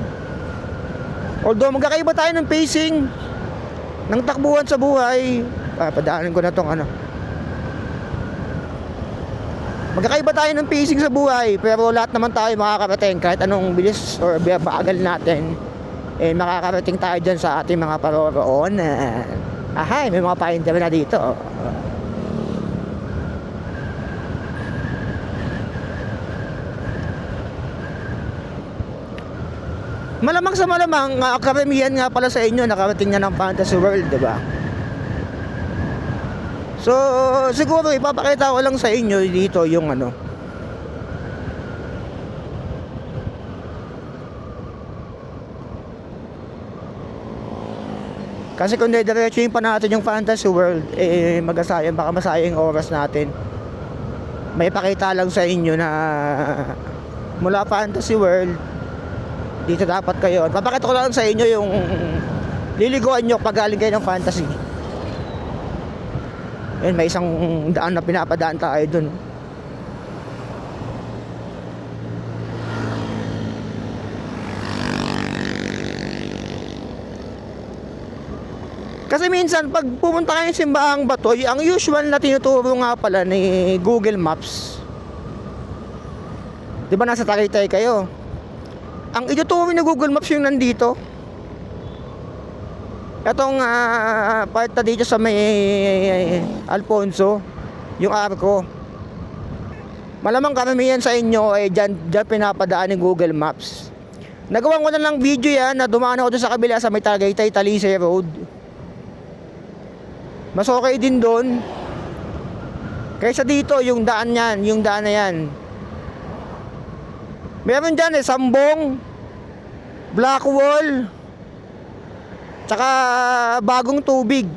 Although magkakaiba tayo ng pacing ng takbuhan sa buhay. Padaanin ko na tong ano. Magkakaiba tayo ng pacing sa buhay, pero lahat naman tayo makakarating kahit anong bilis or bagal natin. Makakarating tayo dyan sa ating mga paroroon. Ahay, may mga pa-interview na dito. Malamang sa malamang, karamihan nga pala sa inyo nakarating na ng Fantasy World, diba? So, siguro ipapakita ko lang sa inyo dito yung ano. Kasi kung diretsuhin pa natin yung Fantasy World, baka masayang oras natin. May pakita lang sa inyo na mula Fantasy World, dito dapat kayo. Papakita ko lang sa inyo yung liliguan nyo pag galing kayo ng Fantasy. May isang daan na pinapadaan tayo dun. Kasi minsan pag pumunta kayo sa Simbahang Batoy, ang usual na tinuturo nga pala ni Google Maps, di ba nasa Tagaytay kayo? Ang ituturo ni Google Maps yung nandito. Itong part na dito sa may Alfonso, yung arko. Malamang karamihan sa inyo ay dyan pinapadaan ng Google Maps. Nagawa ko na lang video yan na dumaan ako doon sa kabila sa may Tagaytay Talisay Road. Mas okay din doon kaysa dito, yung daan yan, yung daan na yan. Meron dyan Sambong, Blackwall, tsaka Bagong Tubig.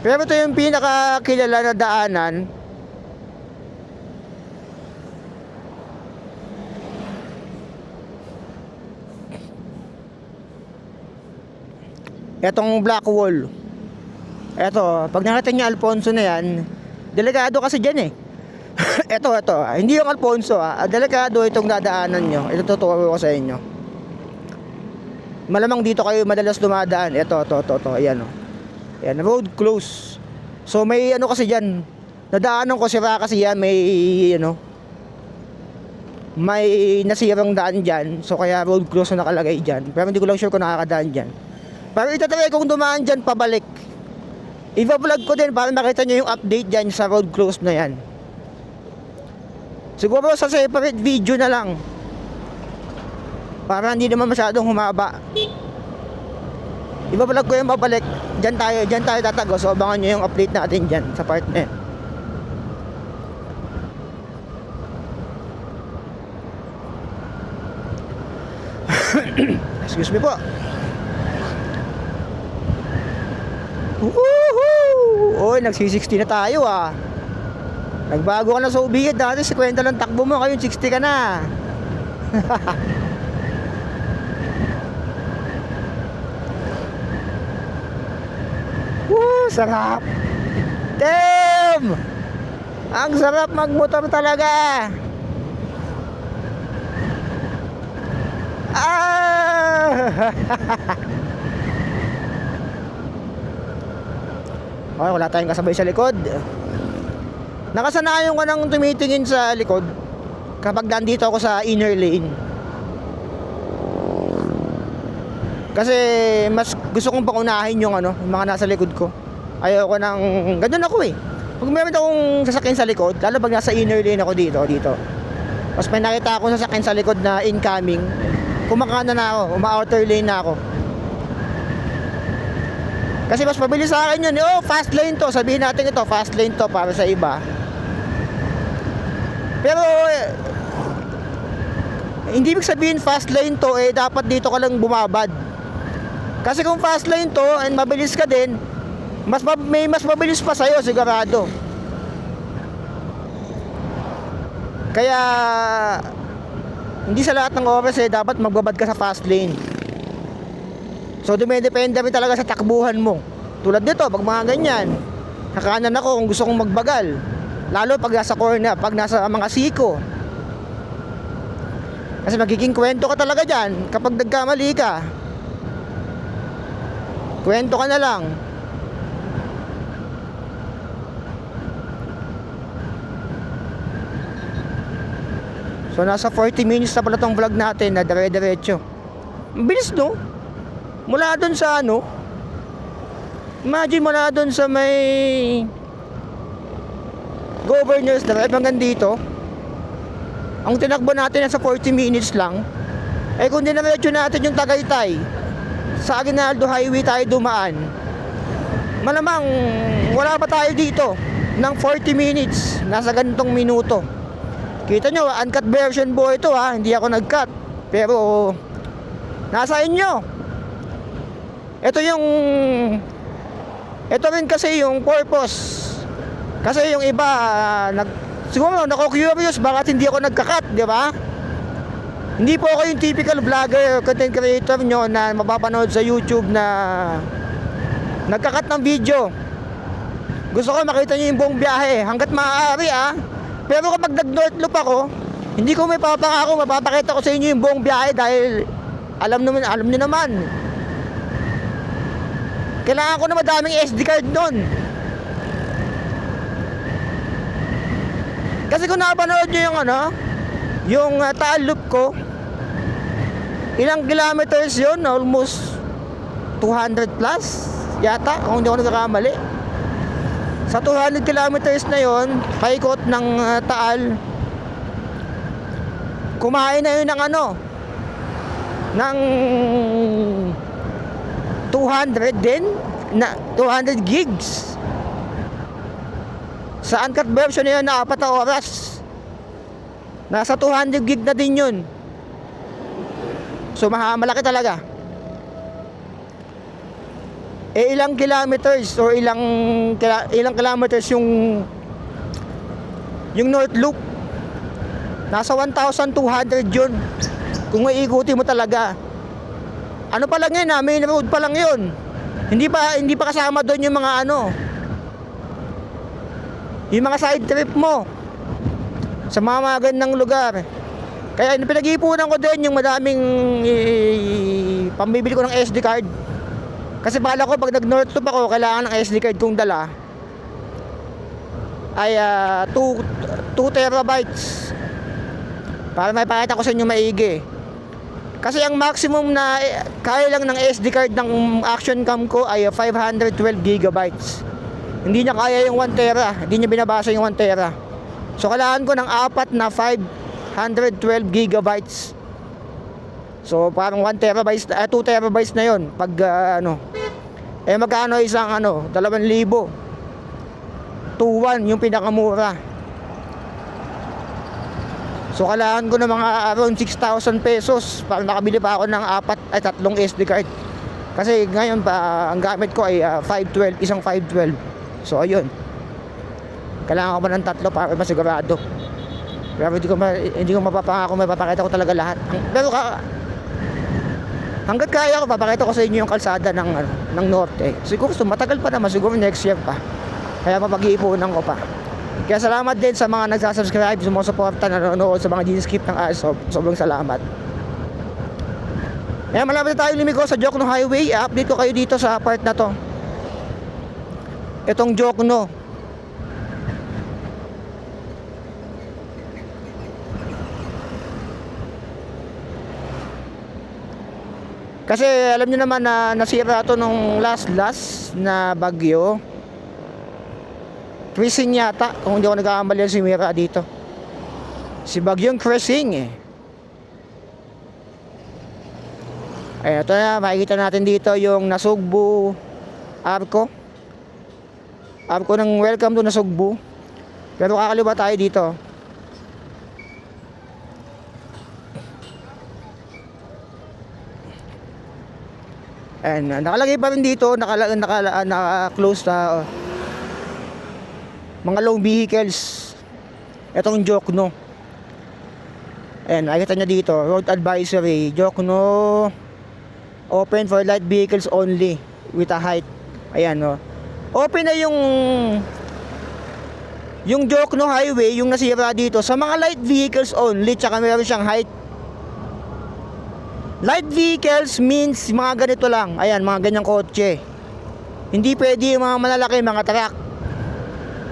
Pero ito yung pinakakilala na daanan. Etong Blackwall. Eto, pag nakita niyo Alfonso na yan, delikado kasi dyan eh. Eto, hindi yung Alfonso delikado itong dadaanan nyo. Ito tuturo ko sa inyo. Malamang dito kayo madalas dumadaan. Ito, ayan o. Ayan, road close. So may ano kasi dyan, nadaanan ko sira kasi yan, may nasirang daan dyan. So kaya road close na nakalagay dyan. Pero hindi ko lang sure kung nakakadaan dyan. Pero itatry kong dumaan dyan pabalik. I-vlog ko din para makita nyo yung update dyan sa road close na yan. Siguro sa separate video na lang, para hindi naman masyadong humaba. I-vlog ko yung pabalik. Dyan tayo tatago. So abangan nyo yung update natin dyan sa part na yan. Excuse me po. Woohoo! Oy, nagsi-60 na tayo Nagbago ka na sa ubigit. Dati 50 lang takbo mo, ngayon 60 ka na. Woo, sarap. Damn! Ang sarap magmotor talaga. Okay, wala tayong kasabay sa likod. Nakasanayan ko nang tumitingin sa likod kapag nandito ako sa inner lane. Kasi mas gusto kong paunahin yung yung mga nasa likod ko. Ayoko nang ganun ako eh. Pag meron akong sasakyan sa likod, lalo pag nasa inner lane ako dito. Mas may nakita ako sasakyan sa likod na incoming, kumakana na ako, uma-outer lane na ako. Kasi mas mabilis sa akin yun. Oh, fast lane to. Sabihin natin ito, fast lane to para sa iba. Pero hindi ibig sabihin fast lane to dapat dito ka lang bumabad. Kasi kung fast lane to and mabilis ka din, may mas mabilis pa sa'yo, sigurado. Kaya hindi sa lahat ng oras dapat magbabad ka sa fast lane. So dumedepende rin talaga sa takbuhan mo. Tulad nito, pag mga ganyan, nakanan ako kung gusto kong magbagal. Lalo pag nasa corner, pag nasa mga siko. Kasi magiging kwento ka talaga dyan kapag nagkamali ka. Kwento ka na lang. So nasa 40 minutes na pala tong vlog natin na dire-diretso. Bilis no? Mula doon sa imagine mula doon sa may Governor's Drive hanggang dito. Ang tinakbo natin nasa 40 minutes lang. Kung diniretso natin yung Tagaytay, sa Aguinaldo Highway tayo dumaan, malamang wala pa tayo dito ng 40 minutes. Nasa ganitong minuto. Kita nyo, uncut version po ito hindi ako nag-cut. Pero nasa inyo. Ito rin kasi yung purpose. Kasi yung iba siguro nako-curious bakit hindi ako nagka-cut, di ba? Hindi po ako yung typical vlogger, content creator nyo na mapapanood sa YouTube na nagka-cut ng video. Gusto ko makita nyo yung buong biyahe hanggat maaari Pero kapag nag-north loop ako, hindi ko may papangako mapapakita ko sa inyo yung buong biyahe dahil alam nyo naman. Kailangan ko na madaming SD card nun. Kasi kung napanood nyo yung Taal loop ko, ilang kilometers yun? Almost 200 plus yata, kung hindi ako nagkakamali. Sa 200 kilometers na yon, paikot ng Taal, kumain na yun ng 200 din na 200 gigs. Sa uncut version na yun na 4 na oras, nasa 200 gig na din yun. So malaki talaga. Ilang kilometers or ilang kilometers yung North Loop? Nasa 1,200 yun kung iikuti mo talaga. Ano pa lang yun main road pa lang yun. Hindi pa kasama doon yung mga yung mga side trip mo sa mga magandang lugar. Kaya pinag-iipunan ko din yung madaming pambibili ko ng SD card. Kasi bala ko pag nag-north loop ako, kailangan ng SD card kong dala ay 2 terabytes para may pakita ko sa inyo maigi. Kasi ang maximum na kaya lang ng SD card ng action cam ko ay 512 gigabytes. Hindi niya kaya yung 1 tera. Hindi niya binabasa yung 1 tera. So kailangan ko ng 4 na 512 gigabytes. So parang 1 terabytes, 2 terabytes na yon pag magkano isang 2,000. 2,1 yung pinakamura. So kailangan ko ng mga around 6,000 pesos para makabili pa ako ng 3 SD card. Kasi ngayon pa ang gamit ko ay 512, isang 512. So ayun. Kailangan ko pa ng 3 para masigurado. Pero hindi ko mapapangako, mapapakita ko talaga lahat. Pero hanggat kaya ko, papakita ko sa inyo yung kalsada ng norte. Siguro matagal pa naman, siguro next year pa. Kaya mapag-iipunan ko pa. Kaya salamat din sa mga nagsasubscribe, sumusuporta, nanonood sa mga G-Skip ng ASOB. Sobrang salamat. Kaya malapit na tayo lumiko sa Jokno Highway. I-update ko kayo dito sa part na to. Itong Jokno. Kasi alam niyo naman na nasira to nung last na bagyo. Crising yata, kung hindi ako nagkakamali si Mira dito. Si bagyong Crising eh. Ay, ito na, makikita natin dito yung Nasugbu Arco. Arco ng welcome to Nasugbu. Pero kakaliwa tayo dito. And nakalagay pa rin dito, naka-close na mga low vehicles. Etong Jokno. Ayan, nakikita nyo dito, road advisory, Jokno open for light vehicles only with a height. Ayan, no. Open na yung Jokno highway, yung nasira dito sa mga light vehicles only, tsaka meron siyang height. Light vehicles means mga ganito lang. Ayan, mga ganyang kotse. Hindi pwede yung mga malalaki, mga truck.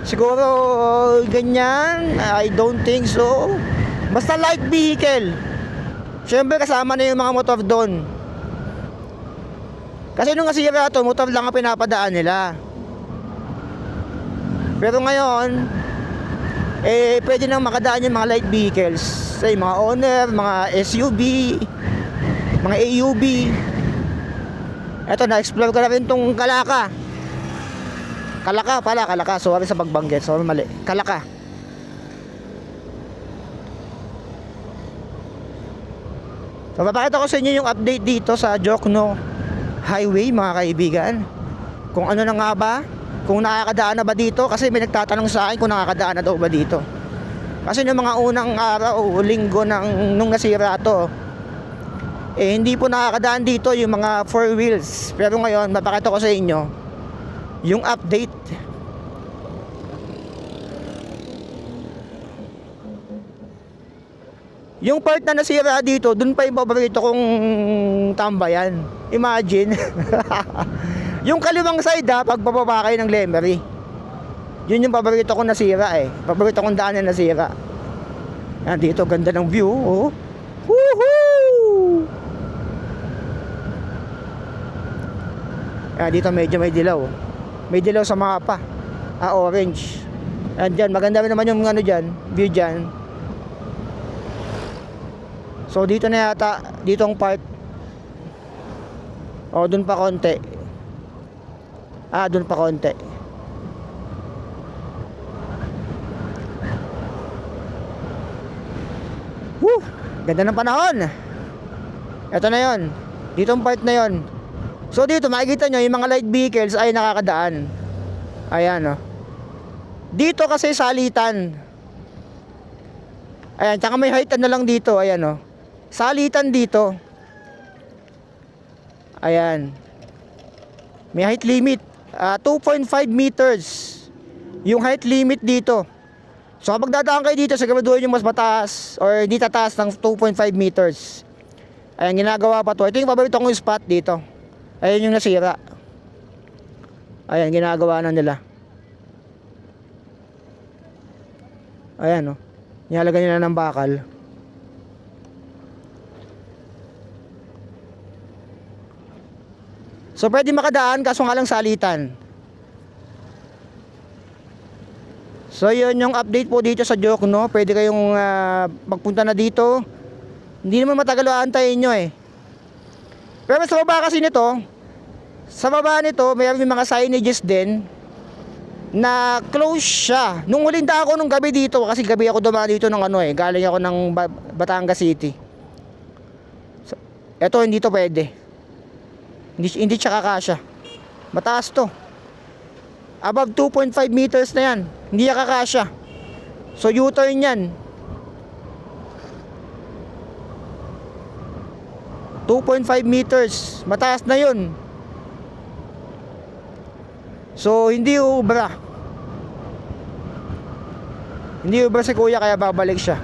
Siguro ganyan, I don't think so. Basta light vehicle. Siyempre kasama na yung mga motor doon. Kasi nung nasira to, motor lang ang pinapadaan nila. Pero ngayon, pwede nang makadaan yung mga light vehicles. Say, mga owner, mga SUV, mga AUV. Eto, na-explore ko na rin tong Kalaka. Kalaka. Sorry sa pagbanggit. Sorry, mali. Kalaka. So, papakita ko sa inyo yung update dito sa Jokno Highway, mga kaibigan. Kung ano na nga ba, kung nakakadaan na ba dito. Kasi may nagtatanong sa akin kung nakakadaan na daw ba dito. Kasi noong mga unang araw o linggo nung nasira to, hindi po nakakadaan dito yung mga 4 wheels. Pero ngayon, mapakita ko sa inyo yung update. Yung part na nasira dito, dun pa yung paborito kong tambayan. Imagine. Yung kaliwang side pag bababa kayo ng Lemery. Yun yung paborito kong nasira eh. Paborito kong daan na nasira. Yan, dito ganda ng view. Oh. Woohoo! Yan, dito medyo may dilaw. May dilaw sa mapa. Orange. Yan dyan, maganda rin naman yung ano dyan, view dyan. So dito na yata, dito ang part. Dun pa konti. Dun pa konti. Woo! Ganda ng panahon. Ito na yon. Dito ang part na yon. So dito makikita nyo yung mga light vehicles ay nakakadaan. Ayan o. Dito kasi salitan. Ayan, tsaka may height na lang dito. Ayan o. Salitan dito. Ayan. May height limit. 2.5 meters. Yung height limit dito. So kapag dadaan kayo dito, siguraduhin yung mas mataas or hindi tataas ng 2.5 meters. Ayan, ginagawa pa to. Ito yung paborito kong spot dito. Ayan yung nasira. Ayan, ginagawa na nila. Ayan, oh. Nilalagay nila ng bakal. So, pwede makadaan, kaso nga lang salitan. So, yun yung update po dito sa Jokno. Pwede kayong magpunta na dito. Hindi naman matagal aantayin nyo eh. Pero sa baba kasi nito, sa baba nito, mayroon mga signages din na close siya. Nung huling ako nung gabi dito, kasi gabi ako dumaan dito ng galing ako ng Batangas City. So, eto, hindi to pwede. Hindi siya kakasya. Mataas to. Above 2.5 meters na yan. Hindi siya kakasya. So, U-turn yan. 2.5 meters. Mataas na yun. So, hindi ubra. Hindi ubra si kuya, kaya babalik siya.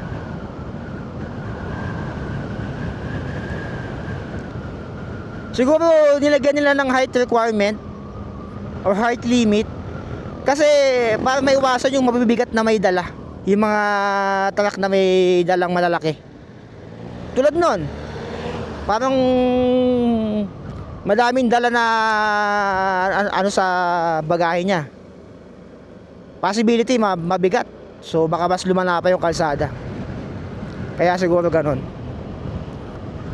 Siguro nilagyan nila ng height requirement or height limit kasi para maiwasan yung mabibigat na may dala, yung mga truck na may dalang malalaki. Tulad nun, parang madaming dala na ano sa bagahe niya. Possibility mabigat. So baka mas lumana pa yung kalsada. Kaya siguro ganun.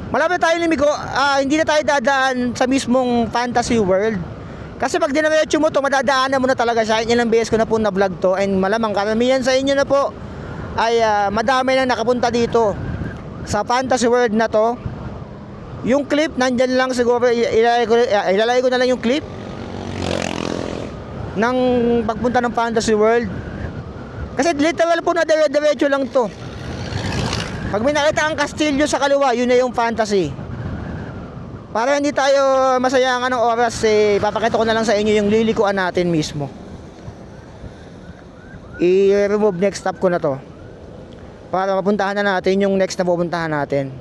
Malapit tayo Limiko, hindi na tayo dadaan sa mismong Fantasy World. Kasi pag dinaretso mo to, madadaanan mo na talaga siya. Ilang beses ko na po na-vlog to. And malamang karamihan sa inyo na po ay madami na nakapunta dito sa Fantasy World na to. Yung clip, nandyan lang siguro, ilalagay ko na lang yung clip ng pagpunta ng Fantasy World. Kasi literal po na dire-diretso lang to. Pag may nakita ang kastilyo sa kaliwa, yun na yung Fantasy. Para hindi tayo masayangan ng oras, papakita ko na lang sa inyo yung lilikuan natin mismo. I-remove next stop ko na to para mapuntahan na natin yung next na pupuntahan natin.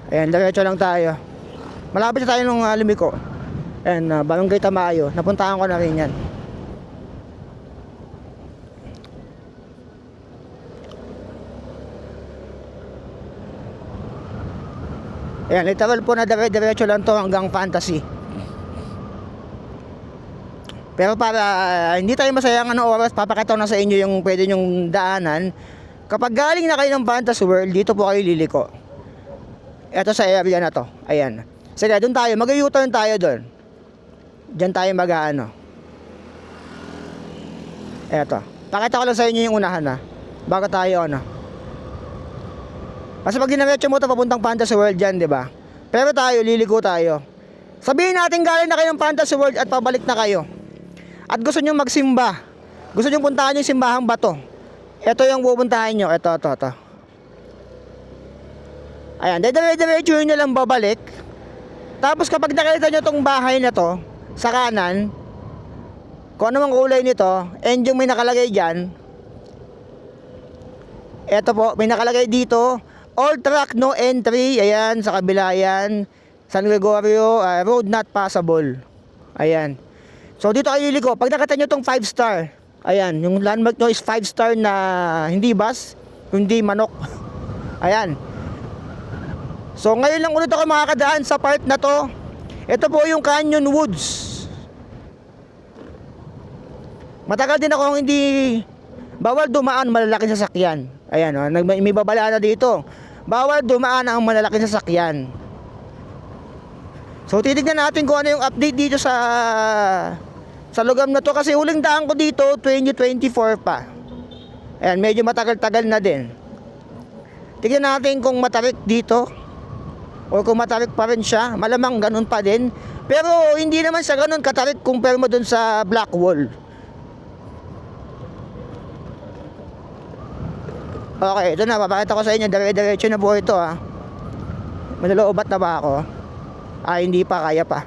Ayan, diretso lang tayo. Malapit na tayo ng Limiko. Ayan, Barangay Tamayo. Napuntahan ko na rin yan. Ayan, literal po na diretso lang to hanggang Fantasy. Pero para hindi tayo masayangan ng oras, papakita ko na sa inyo yung pwede nyong daanan. Kapag galing na kayo ng Fantasy World, dito po kayo liliko. Ito sa area na to. Ayan. Sige, doon tayo. Mag-u-turn tayo doon. Diyan tayo mag-ano. Eto. Pakita ko lang sa inyo yung unahan na. Bago tayo ano. Kasi pag dinaretso mo ito papuntang Fantasy World dyan, di ba? Pero tayo, liliko tayo. Sabihin natin galing na kayo ng Fantasy World at pabalik na kayo. At gusto nyo magsimba. Gusto nyo puntahan yung simbahang bato. Ito yung pupuntahan nyo. Ito. Ayan, diretso nyo lang babalik. Tapos kapag nakita nyo tong bahay na to sa kanan, kung ano mang kulay nito, and yung may nakalagay dyan, eto po, may nakalagay dito, all track no entry. Ayan, sa kabila yan, San Gregorio, road not passable. Ayan. So dito kayo liliko. Pag nakita nyo tong 5 star, ayan, yung landmark nyo is 5 star na hindi bus, hindi manok. Ayan. So ngayon lang ulit ako makakadaan sa part na to. Ito po yung Canyon Woods. Matagal din ako hindi bawal dumaan malalaking sasakyan. Ayan, may babala na dito. Bawal dumaan ang malalaking sasakyan. So titignan natin kung ano yung update dito sa lugar na to. Kasi huling daan ko dito 2024 pa. Ayan, medyo matagal-tagal na din. Tignan natin kung matarik dito o kung matarik pa rin siya. Malamang ganun pa din. Pero hindi naman siya ganun katarik compare mo dun sa Black Wall. Okay, ito na. Papakita ko sa inyo. Dire-diretso na po ito ha. Maluloobat na ba ako? Hindi pa. Kaya pa.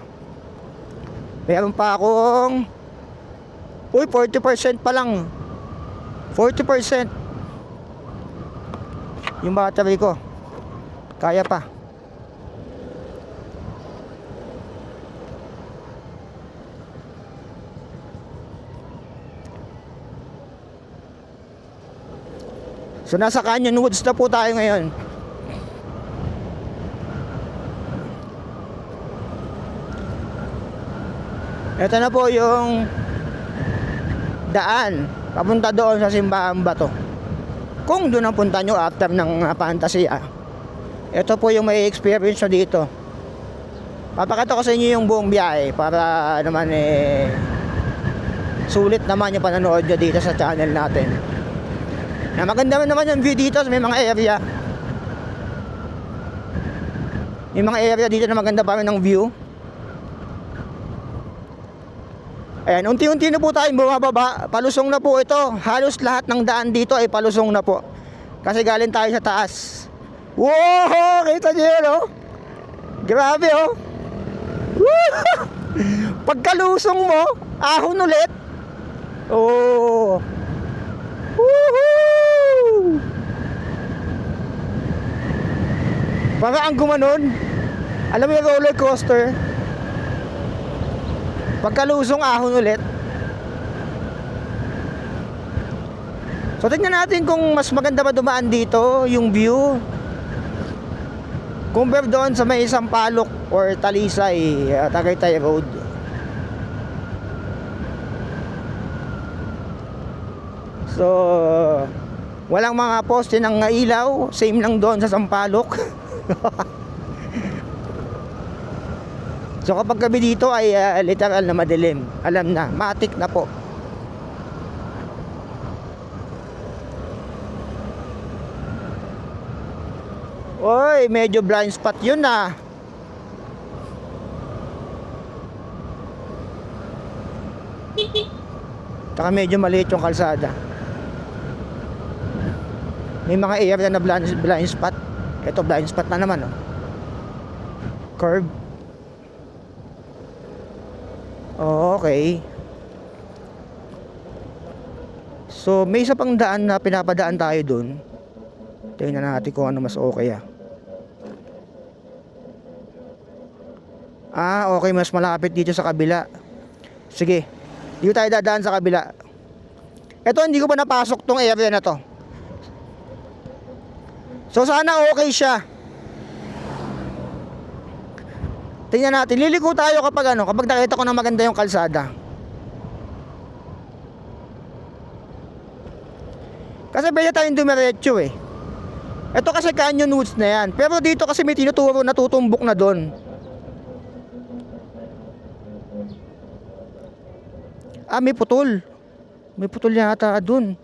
Meron pa akong 40% pa lang. 40% yung battery ko. Kaya pa. So nasa Canyon Woods na po tayo ngayon. Ito na po yung daan papunta doon sa Simbahan Bato. Kung doon ang punta nyo after ng Fantasy. Ito po yung may experience nyo dito. Papakita ko sa inyo yung buong biyahe para naman sulit naman yung panonood nyo dito sa channel natin. Maganda naman yung view dito. May mga area. May mga area dito na maganda pa rin ng view. Ayan, unti-unti na po tayong bumababa. Palusong na po ito. Halos lahat ng daan dito ay palusong na po. Kasi galing tayo sa taas. Wow! Kita nyo yun, oh. Grabe, oh. Pagkalusong mo, ahon ulit. Oh. Woohoo! Para ang gumanon. Alam mo yung roller coaster? Pagkalusong ahon ulit. So tingnan natin kung mas maganda ba dumaan dito yung view compare doon sa may Sampaloc or Talisay, Tagaytay Road. So walang mga poste ng ilaw, same lang doon sa Sampaloc. So kapag gabi dito ay literal na madilim. Alam na, matik na po. Oy, medyo blind spot yun ah. Taka medyo maliit yung kalsada. May mga area na blind spot. Ito blind spot na naman oh. Curve. Oh, okay. So may isa pang daan na pinapadaan tayo dun. Tingnan natin kung ano mas okay ah. Okay, mas malapit dito sa kabila. Sige, dito tayo dadaan sa kabila. Ito, hindi ko pa napasok tong area na to. So sana okay siya. Tingnan natin, liliko tayo kapag nakita ko na maganda yung kalsada. Kasi pwede tayong dumiretso eh. Ito kasi canyon woods na yan. Pero dito kasi may tinuturo na tutumbok na doon. May putol. May putol yata doon.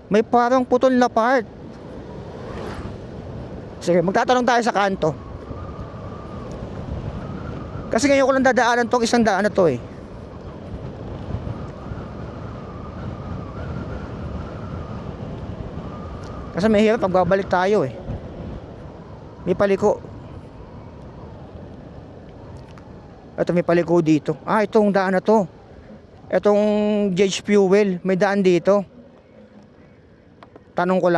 May parang putol na part. Sige, magtatanong tayo sa kanto. Kasi ngayon ko lang dadaanan tong isang daan na to eh. Kasi may hirap pag babalik tayo eh. May paliko. Ito may paliko dito. Itong daan na to. Itong Gauge Fuel. May daan dito. Tanong ko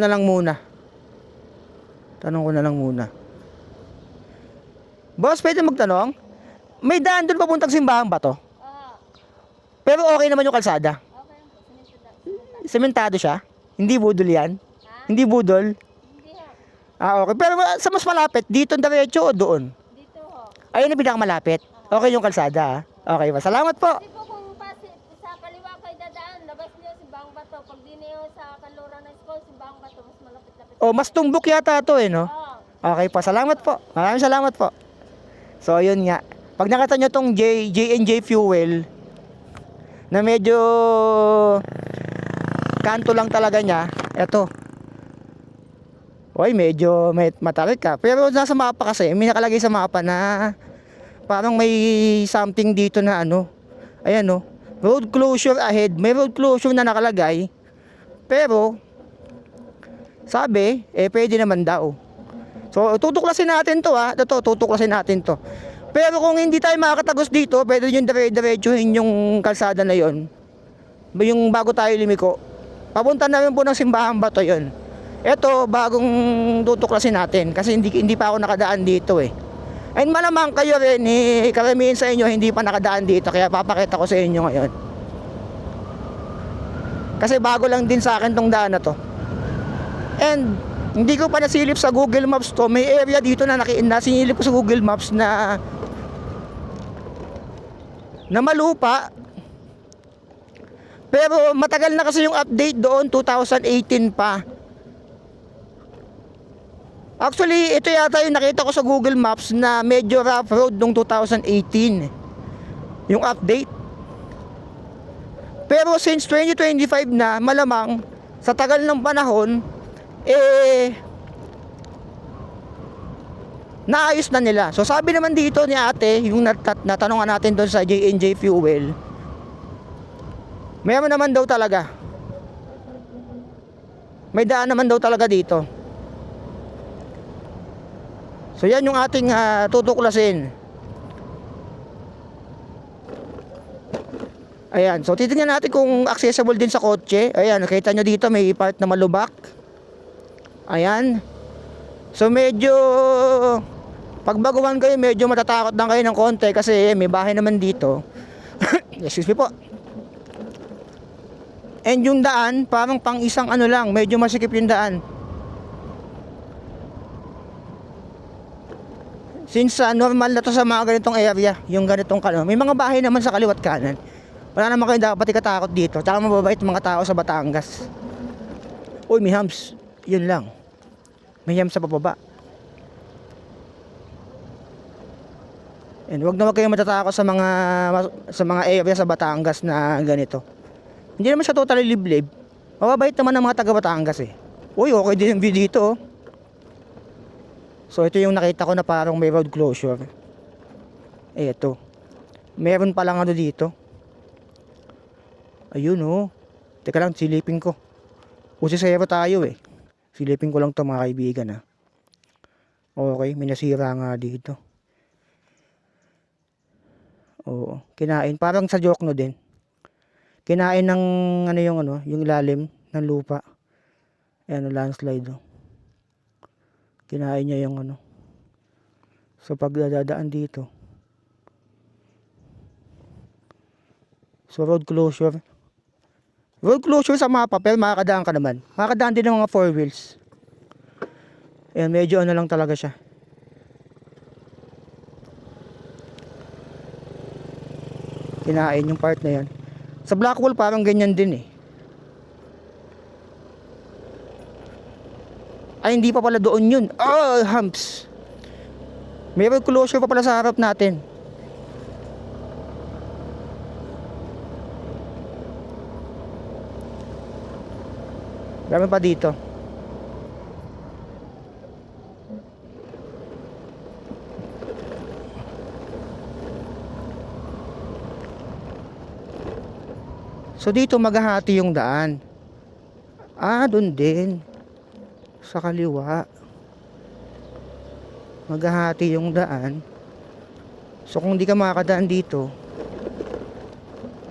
na lang muna. Boss, pwede magtanong? May daan doon papuntang simbahan ba to? Oo. Pero okay naman yung kalsada. Okay lang po. Sementado siya? Hindi budol yan? Ha? Hindi budol? Hindi ho. Okay. Pero sa mas malapit, dito diretso o doon? Dito ho. Ayun ang pinakamalapit. Okay yung kalsada. Okay ba? Salamat po. Kasi po kung sa kaliwa kayo dadaan, labas niyo si Bang Bato. Pag di niyo sa kanluran ng school, si Bang Bato, mas malapit-lapit. Mas tumbok yata to eh, no? Oo. Okay po. Salamat po. Maraming salamat po. So, yun nga. Pag nakita nyo tong J&J Fuel, na medyo kanto lang talaga niya, eto. Oy, medyo matarik ka. Pero nasa mapa kasi, may nakalagay sa mapa na parang may something dito na ayan no, road closure ahead. May road closure na nakalagay. Pero, sabi, pwede naman daw. So, tutuklasin natin to tutuklasin natin to. Pero kung hindi tayo makakatagos dito, pwede yung dire-diretsuhin yung kalsada na yon. Yung bago tayo limiko. Papunta na rin po ng simbahan ba to yun. Ito, bagong tutuklasin natin. Kasi hindi pa ako nakadaan dito eh. And malamang kayo rin, karamihan sa inyo hindi pa nakadaan dito. Kaya papakita ko sa inyo ngayon. Kasi bago lang din sa akin tong daan na to. And hindi ko pa nasilip sa Google Maps to. May area dito na nasinilip ko sa Google Maps na malupa. Pero matagal na kasi yung update doon, 2018 pa. Actually, ito yata yung nakita ko sa Google Maps na medyo rough road noong 2018. Yung update. Pero since 2025 na, malamang sa tagal ng panahon, naayos na nila. So sabi naman dito ni ate, yung natanungan natin doon sa J&J Fuel, meron naman daw talaga. May daan naman daw talaga dito. So yan yung ating tutuklasin. Ayan, so titingnan natin kung accessible din sa kotse. Ayan, nakita nyo dito may part na malubak. Ayan. So medyo pagbaguhan kayo, medyo matatakot lang kayo ng konti kasi may bahay naman dito. Excuse me po. And yung daan, parang pang isang ano lang, medyo masikip yung daan. Since normal na to sa mga ganitong area, yung ganitong kano, may mga bahay naman sa kaliwat kanan. Wala naman kayo dapat ikatakot dito. Tsaka mababait mga tao sa Batangas. Uy, may hams. Yun lang. May hams sa pababa. And wag na wag kayo matatakot sa mga area sa Batangas na ganito. Hindi naman siya totally liblib. Mababait naman ng mga taga Batangas eh. Uy, okay din yung view dito. Oh. So ito yung nakita ko na parang may road closure. Ito. Meron palang ano dito. Ayun oh. Teka lang, silipin ko. Usi sayero tayo eh. Silipin ko lang to mga kaibigan ha. Okay, may nasira nga dito. Oo, kinain. Parang sa Jokno din. Kinain ng yung ilalim ng lupa. Ayan, landslide oh. Kinain niya yung ano. So pag dadaan dito. So road closure. Road closure sa mapa pero makakadaan ka naman. Makakadaan din ng mga 4 wheels. Ayan, medyo ano lang talaga siya. Kinain yung part na yan. Sa Blackwall parang ganyan din eh. Ay, hindi pa pala doon yun. Oh, humps. May road closure pa pala sa harap natin. Marami pa dito. So dito maghahati yung daan. Ah, doon din. Sa kaliwa. Maghahati yung daan. So kung di ka makakadaan dito,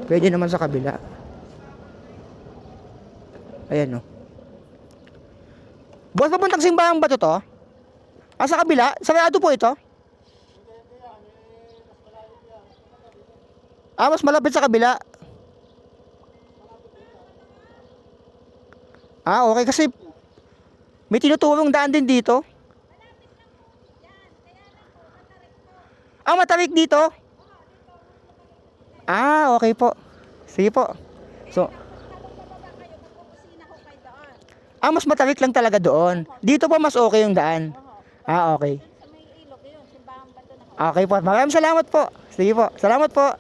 pwede naman sa kabila. Ayan o. Boss, papuntang simbahan ba to? Ah, sa kabila? Sarado po ito? Ah, mas malapit sa kabila. Ah, okay kasi may tinuturong daan din dito. Ah, matarik dito? Ah, okay po. Sige po. So, ah, mas matarik lang talaga doon. Dito po mas okay yung daan. Ah, okay. Okay po. Maraming salamat po. Sige po. Salamat po.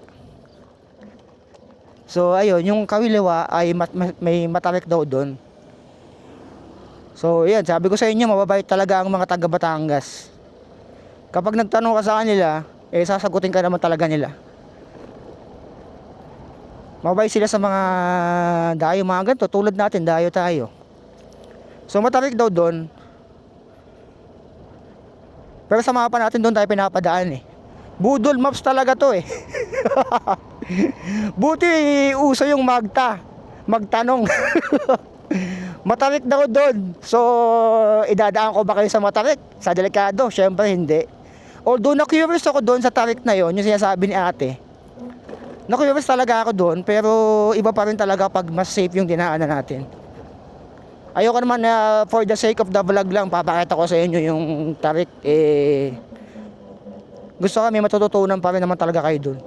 So, ayun, yung kawiliwa ay may matarik daw doon. So, yan, sabi ko sa inyo, mababait talaga ang mga taga Batangas. Kapag nagtanong ka sa kanila, sasagutin ka naman talaga nila. Mababait sila sa mga dayo, mga ganito, tulad natin, dayo tayo. So, matarik daw doon. Pero sa mapa natin doon tayo pinapadaan eh. Budol maps talaga to eh. Buti uso yung magtanong. Matarik daw doon. So, idadaan ko ba kayo sa matarik? Sa delikado? Syempre hindi. Although na-curious ako doon sa tarik na yon, yung sinasabi ni ate. Na-curious talaga ako doon, pero iba pa rin talaga pag mas safe yung dinaanan natin. Ayoko naman na for the sake of the vlog lang, papakita ko sa inyo yung tarik. Gusto ko may matututunan pa rin naman talaga kayo doon.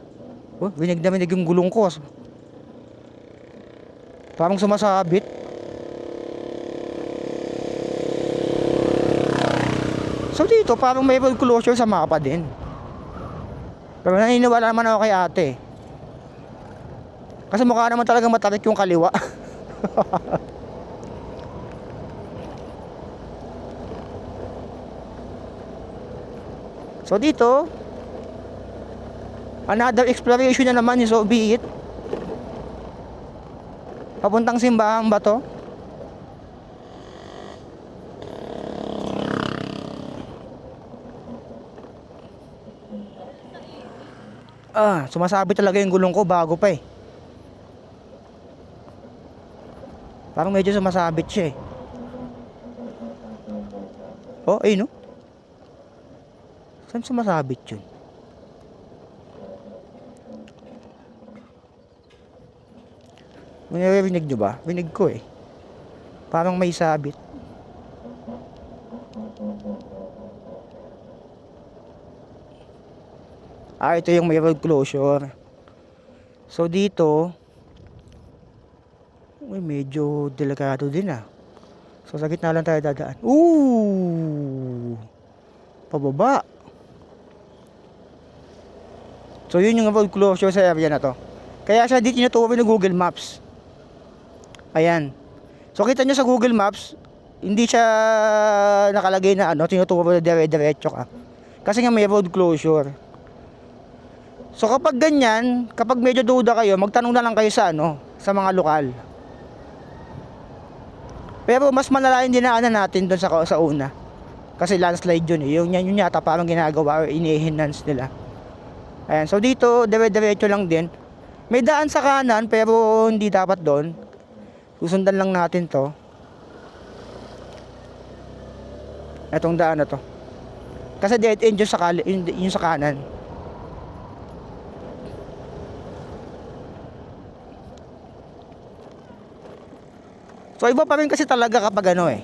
Oh, binig na binig yung gulong ko. Parang sumasabit. So dito parang may road closure sa mapa din. Pero naniniwala naman ako kay ate. Kasi mukha naman talaga matarik yung kaliwa. So dito, another exploration na naman, so be it. Papuntang simbahan ba to? Ah, sumasabi talaga yung gulong ko bago pa eh. Parang medyo sumasabit siya eh. Oh, ayun, no? Saan sumasabit yun? Narinig nyo ba? Rinig ko eh. Parang may sabit. Ah, ito yung may road closure. So dito, uy, medyo delikado din ah. So sa gitna lang tayo dadaan. Ooh! Pababa. So yun yung road closure sa area na to. Kaya siya di tinuturo ng Google Maps. Ayan. So kita nyo sa Google Maps, hindi siya nakalagay na ano, tinuturo na dire-diretso ka. Kasi nga may road closure. So kapag ganyan, kapag medyo duda kayo, magtanong na lang kayo sa ano, sa mga lokal. Pero mas malala yung dinaanan natin doon sa una. Kasi landslide yun eh. Yun yata parang ginagawa or ini-enhance nila. Ayan, so dito, dire-diretso lang din. May daan sa kanan pero hindi dapat doon. Susundan lang natin to. Etong daan na to. Kasi dead end yung sa kanan. So iba pa rin kasi talaga kapag ano eh.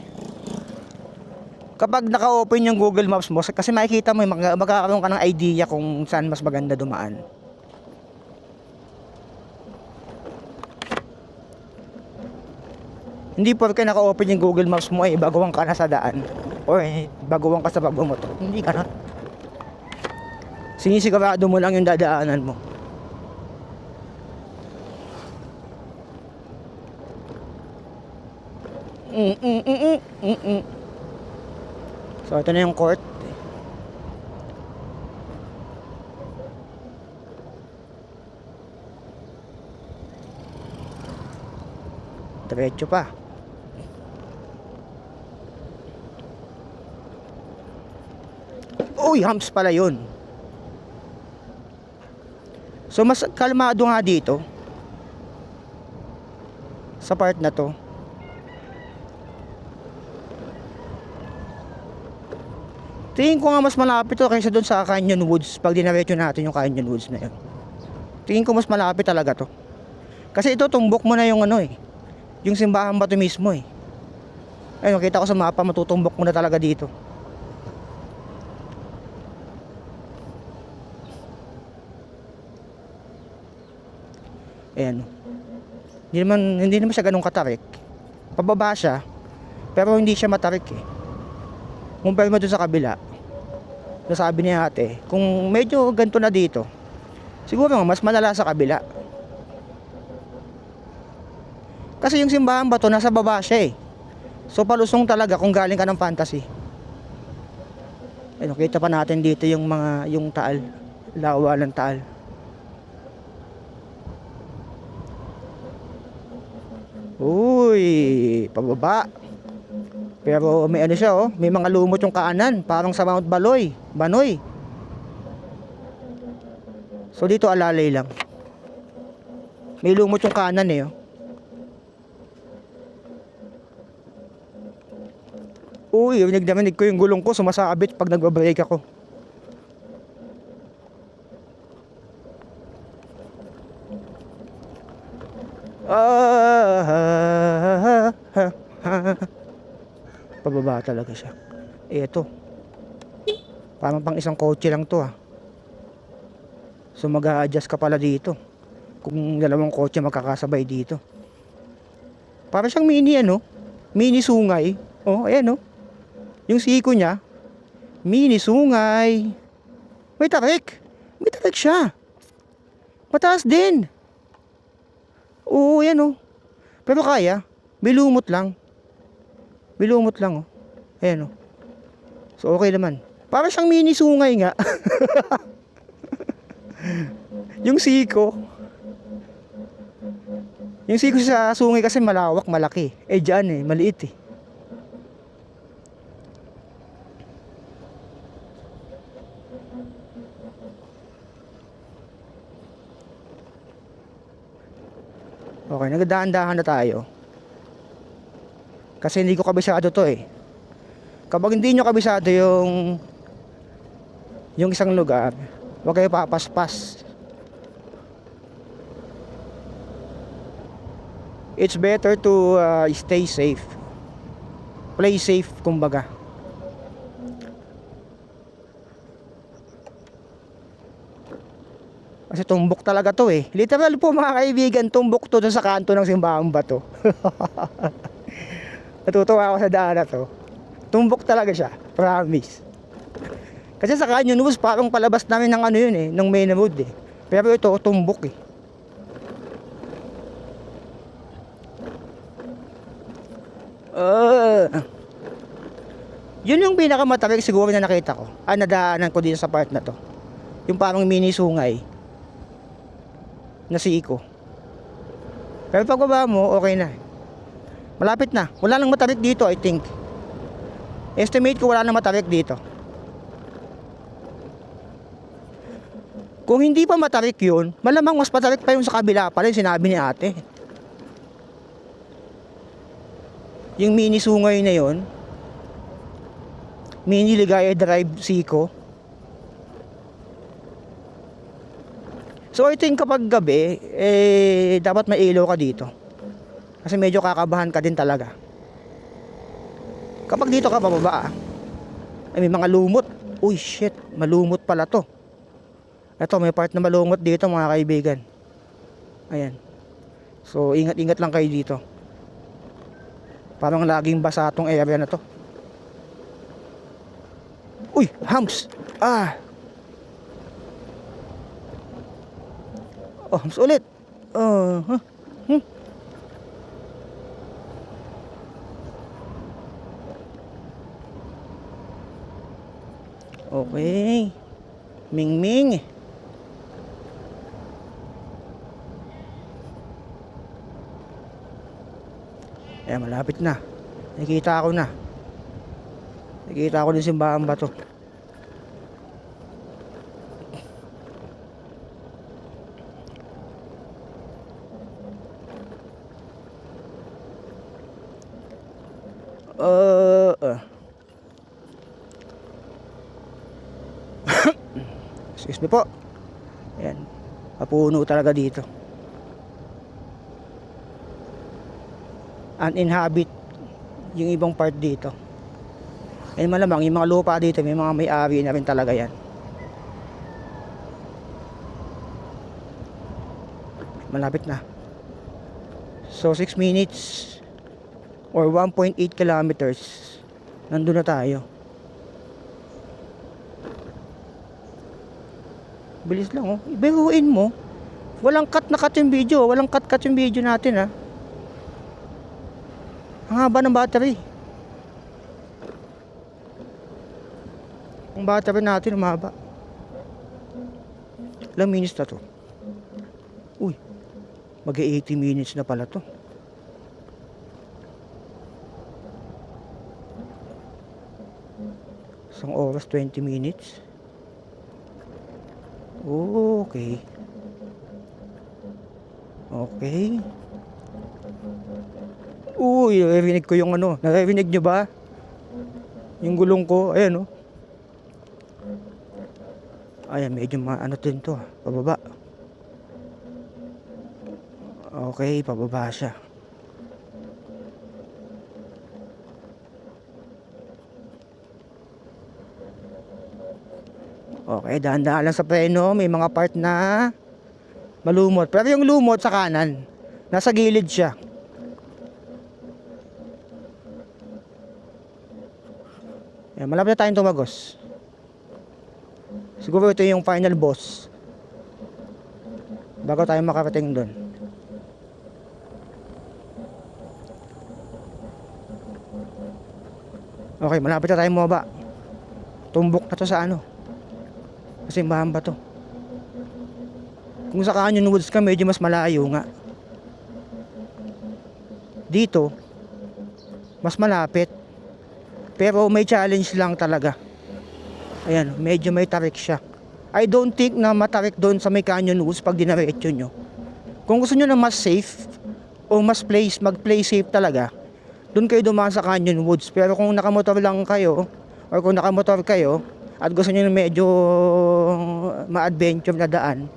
Kapag naka-open yung Google Maps mo, kasi makikita mo, magkakaroon ka ng idea kung saan mas maganda dumaan. Hindi porke naka-open yung Google Maps mo eh, baguhan ka na sa daan. O eh, baguhan ka sa pagbumotor. Hindi ka na. Sinisigurado mo lang yung dadaanan mo. So ito na yung court. Diretso pa. Uy, humps pala yun. So mas kalmado nga dito sa part na to. Tingin ko nga mas malapit to kaysa doon sa Canyon Woods. Pag dinaretso natin yung Canyon Woods na yun, tingin ko mas malapit talaga to. Kasi ito tumbok mo na yung ano eh, yung simbahan bato mismo eh. Ayun, nakita ko sa mapa, matutumbok mo na talaga dito. Ayan. Hindi naman siya ganun katarik. Pababa siya, pero hindi siya matarik eh. Compare mo doon sa kabila. Nasabi ni ate, kung medyo ganito na dito, siguro mas malala sa kabila. Kasi yung simbahan bato nasa baba siya eh. So palusong talaga kung galing ka ng Fantasy. Ayun, kita pa natin dito yung taal, lawa ng taal. Uy, pababa. Pero may ano siya oh, may mga lumot yung kanan, parang sa Mount Banoy. So dito alalay lang. May lumot yung kanan eh oh. Uy, nagdaminig ko yung gulong ko, sumasabit pag nagbabrake ako. Pababa talaga siya. Eto. Parang pang isang kotse lang to ah. So mag-a-adjust ka pala dito. Kung dalawang kotse magkakasabay dito. Parang siyang mini ano, mini sungay. Oh, ayan oh. Yung siko niya, mini sungay. May tarik. May tarik siya. Mataas din. Oo, yan oh. Pero kaya, may lumot lang. May lumot lang oh. Ayan oh. So okay naman. Para siyang mini sungay nga. Yung siko. Yung siko sa sungay kasi malawak, malaki. Eh dyan eh, maliit eh. Okay, nagdaan-dahan na tayo. Kasi hindi ko kabisado to eh. Kapag hindi nyo kabisado yung isang lugar, huwag kayo papaspas. It's better to stay safe. Play safe, kumbaga. Kasi tumbok talaga to eh. Literal po mga kaibigan, tumbok to dun sa kanto ng Simbahang Bato. Natutuwa ako sa daan na to. Tumbok talaga siya, promise. Kasi sa Canyon Woods, parang palabas namin ng ano yun eh, ng main road eh. Pero ito, tumbok eh. Yun yung pinakamatawag siguro na nakita ko. Nadaanan ko dito sa part na to. Yung parang mini sungay na siko. Pero pagbaba mo, okay na. Malapit na. Wala nang matarik dito, I think. Estimate ko wala nang matarik dito. Kung hindi pa matarik yun, malamang mas matarik pa yung sa kabila pala yung sinabi ni ate. Yung mini sungay na yun, mini Ligaya Drive Siko. So I think kapag gabi, dapat may ilaw ka dito. Kasi medyo kakabahan ka din talaga. Kapag dito ka pababa, may mga lumot. Uy shit, malumot pala to. Ito, may part na malumot dito mga kaibigan. Ayan. So ingat-ingat lang kayo dito. Parang laging basa tong area na to. Uy, hams! Oh, hams ulit. Okay. Ming-ming. Malapit na. Nakikita ko na. Nakikita ko din Simbahang Bato. Excuse me po. Ayan. Mapuno talaga dito. Uninhabit yung ibang part dito. Malamang yung mga lupa dito, may mga may-ari na rin talaga yan. Malapit na. So 6 minutes or 1.8 kilometers, nandun na tayo. Bilis lang oh. Ibiruin mo. Walang cut na cut yung video. Walang cut yung video natin ha. Ang haba ng battery. Ang battery natin umaba. Ilang minutes na to? Uy, mag-80 minutes na pala to. Isang oras 20 minutes. Okay. Okay. Uy, naririnig ko yung ano. Naririnig nyo ba? Yung gulong ko. Ayan oh. Ayan, medyo ano din to. Pababa. Okay, pababa siya. Okay, dahan-dahan lang sa preno. May mga part na malumot. Pero yung lumot sa kanan, nasa gilid siya. Malapit na tayong tumagos. Siguro ito yung final boss bago tayo makarating doon. Okay, malapit na tayong mababa. Tumbok na to sa ano, kasi Simbahang Bato. Kung sa Canyon Woods ka, medyo mas malayo nga. Dito mas malapit, pero may challenge lang talaga. Ayan, medyo may tarik siya. I don't think na matarik doon sa may Canyon Woods pag dinaretso nyo. Kung gusto nyo na mas safe o mas mag-play safe talaga, doon kayo dumaan sa Canyon Woods. Pero kung nakamotor lang kayo, or kung nakamotor kayo, at gusto nyo medyo ma-adventure na daan,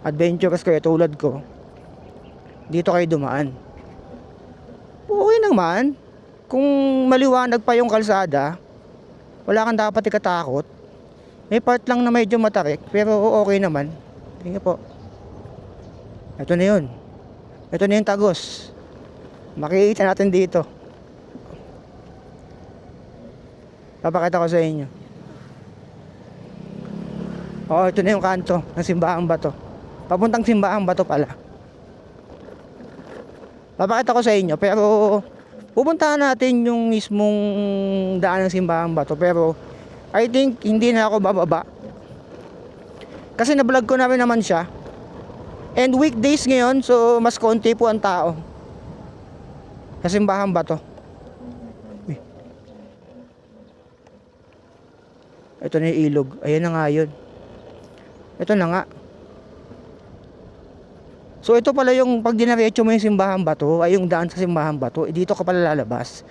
adventurous kayo tulad ko, dito kayo dumaan. Okay naman. Kung maliwanag pa yung kalsada, wala kang dapat ikatakot. May part lang na medyo matarik, pero okay naman. Tingnan po. Ito na yun. Ito na yung Tagos. Makikita natin dito. Papakita ko sa inyo. Oo, ito na yung kanto ng Simbahang Bato. Papuntang Simbahang Bato pala. Papakita ko sa inyo, pero pupuntahan natin yung mismong daan ng Simbahang Bato. Pero I think hindi na ako bababa. Kasi na-vlog ko na rin naman siya. And weekdays ngayon, so mas konti po ang tao sa Simbahang Bato. Ito na yung ilog. Ayan na nga yun. Ito na nga. So ito pala yung pag dinaretso mo yung Simbahang Bato, ay yung daan sa Simbahang Bato, dito ka pala lalabas.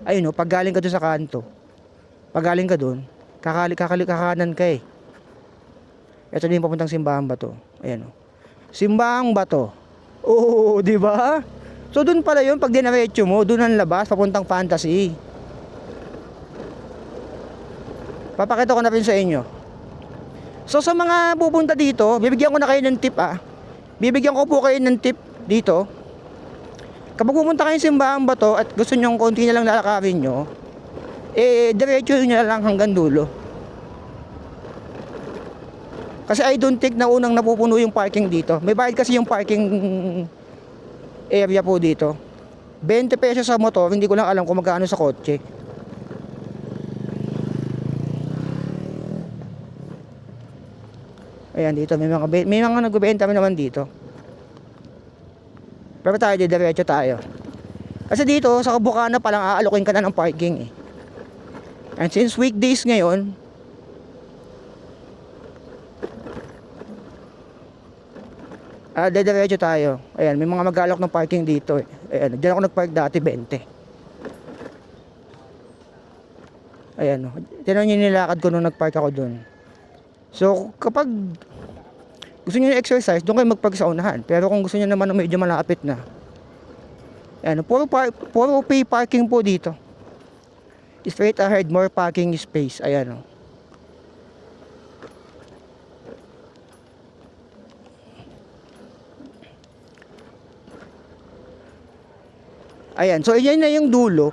Ayun o, pag galing ka doon sa kanto, pag galing ka doon, kakanan ka eh. Ito na yung papuntang Simbahang Bato. Ayan o. Simbahang Bato. Oo, di ba? So doon pala yun, pag dinaretso mo, doon ang labas, papuntang Fantasy. Papakita ko na rin sa inyo. So sa mga pupunta dito, bibigyan ko na kayo ng tip Bibigyan ko po kayo ng tip dito. Kapag pupunta kayo sa Simbahang Bato at gusto nyo konti na lang lalakarin nyo, diretso nyo na lang hanggang dulo. Kasi I don't think na unang napupuno yung parking dito. May bayad kasi yung parking area po dito. 20 pesos sa motor, hindi ko lang alam kung magkano sa kotse. Ayan, dito may mga nagbebenta naman dito. Pero tayo diretso tayo. Kasi dito sa Kabukana pa lang aalokin ka na ng parking eh. And since weekdays ngayon, diretso tayo. Ayan, may mga mag-aalok ng parking dito eh. Ayan, diyan ako nagpark dati 20. Ayan, tinan nyo nilakad ko nung nagpark ako dun. So, kapag gusto niyo exercise, doon kayo magpark sa unahan. Pero kung gusto niyo naman medyo malapit na, ayan, puro pay parking po dito. Straight ahead, more parking space. Ayan o. Ayan, so yan na yung dulo.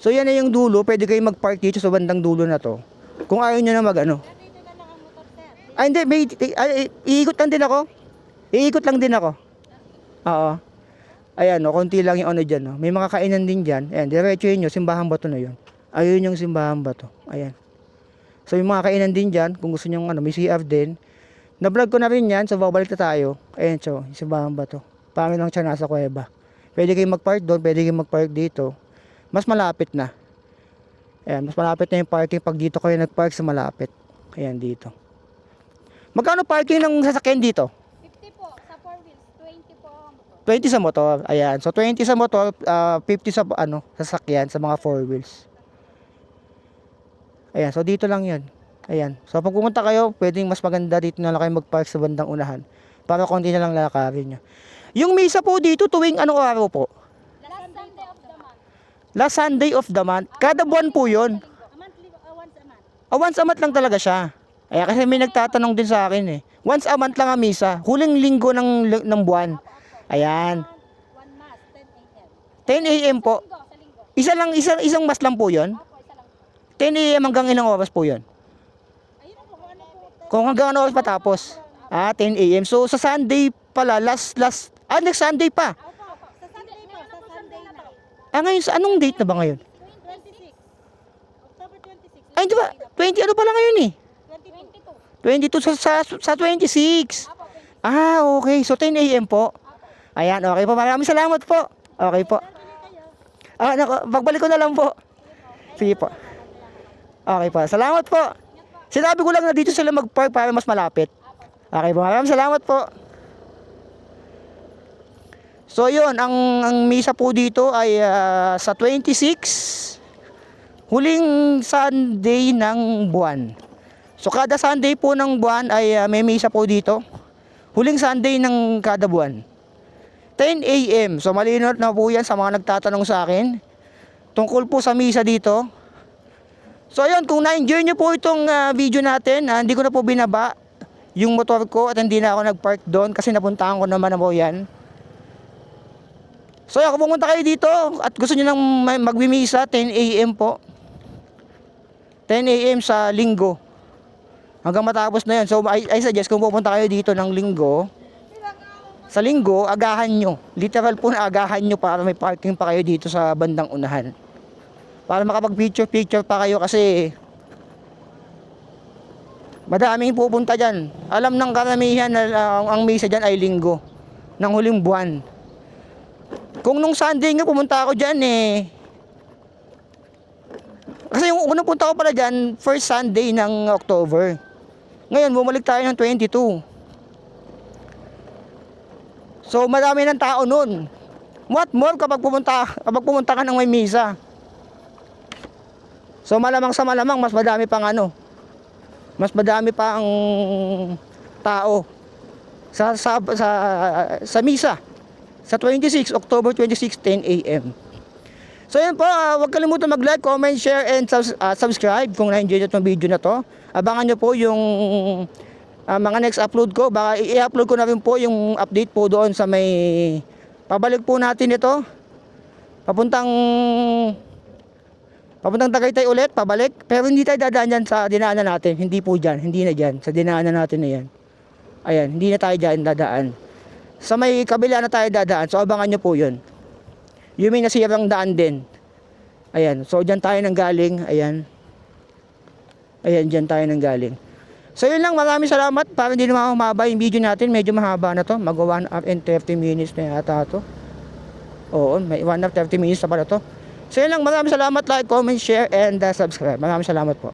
So yan na yung dulo, pwede kayo mag-park dito sa bandang dulo na to. Kung ayaw nyo na mag-ano. Ay hindi, iikot lang din ako. Iikot lang din ako. Oo. Ayan, konti lang yung ano dyan. No? May mga kainan din dyan. Ayan, diretso yun yung Simbahang Bato na yun. Ayun yung Simbahang Bato. Ayan. So yung mga kainan din dyan, kung gusto nyo may CR din. Na-vlog ko na rin yan, so babalik na tayo. Ayan, so, yung Simbahang Bato. Pangin lang siya nasa kuweba. Pwede kayong mag-park doon, pwede kayong mag-park dito. Mas malapit na. Ayan, mas malapit na yung parking pag dito kayo nag-park sa malapit. Ayan, dito. Magkano parking ng sasakyan dito? 50 po sa 4 wheels, 20 po ang motor. 20 sa motor. Ayan. So 20 sa motor, 50 sa sasakyan sa mga 4 wheels. Ayan, so dito lang 'yon. Ayan. So pag pumunta kayo, pwedeng mas maganda dito na lang kayo mag-park sa bandang unahan para konti na lang lalakarin niyo. Yung misa po dito tuwing anong araw po? Last Sunday of the month. Kada buwan po 'yon. Once a month lang talaga siya. Ayan, kasi may nagtatanong din sa akin eh. Once a month lang ang misa. Huling linggo ng buwan. Ayan. 10 a.m. po. Isang mas lang po 'yon. 10 a.m. hanggang ilang oras po 'yon? Kung hanggang ano oras patapos? 10 a.m. So sa Sunday pala, next Sunday pa. Ngayon, anong date na ba ngayon? 26. October 26. Ay, di ba? 20 ano pala ngayon eh? 22 sa 26. Okay. So 10 a.m. po. Ayan, okay po. Maraming salamat po. Okay po. Pagbalik ko na lang po. Sige po. Okay po. Salamat po. Sinabi ko lang na dito sila mag-park para mas malapit. Okay po. Maraming salamat po. So yun, ang misa po dito ay sa 26, huling Sunday ng buwan. So kada Sunday po ng buwan ay may misa po dito. Huling Sunday ng kada buwan. 10 a.m. So malinaw na po yan sa mga nagtatanong sa akin tungkol po sa misa dito. So ayun, kung na-enjoy nyo po itong video natin, hindi ko na po binaba yung motor ko at hindi na ako nag-park doon kasi napuntahan ko naman na po yan. So kung pumunta kayo dito at gusto nyo nang magmimisa, 10 a.m. po. 10 a.m. sa linggo. Hanggang matapos na yun. So I suggest kung pupunta kayo dito ng linggo, sa linggo, agahan nyo. Literal po na agahan nyo para may parking pa kayo dito sa bandang unahan. Para makapag-picture pa kayo kasi madaming pupunta dyan. Alam ng karamihan na ang misa dyan ay linggo ng huling buwan. Kung nung Sunday nga pumunta ako dyan kasi yung unang punta ko pala dyan, first Sunday ng October. Ngayon, bumalik tayo ng 22. So, marami ng tao nun. What more kapag pumunta ka ng may misa? So, malamang sa malamang, mas madami pang mas madami pa ang tao sa misa. Sa 26, October 26, 10 a.m. So yun po, huwag kalimutan mag-like, comment, share, and subscribe kung na-enjoy nyo itong video na to. Abangan nyo po yung mga next upload ko. Baka i-upload ko na rin po yung update po doon sa may pabalik po natin ito. Papuntang Tagaytay ulit, pabalik. Pero hindi tayo dadaan dyan sa dinaanan natin. Hindi po dyan, hindi na dyan. Sa dinaanan natin na yan. Ayan, hindi na tayo dyan dadaan. Sa may kabila na tayo dadaan. So abangan nyo po yun. Yung may nasirang daan din. Ayan, so dyan tayo nang galing. Ayan. Ayan, dyan tayo nang galing. So yun lang, maraming salamat. Para hindi naman humaba yung video natin. Medyo mahaba na to. Mag 1 hour and 30 minutes na yata to. Oo, may 1 hour 30 minutes na pala to. So yun lang, maraming salamat. Like, comment, share, and subscribe. Maraming salamat po.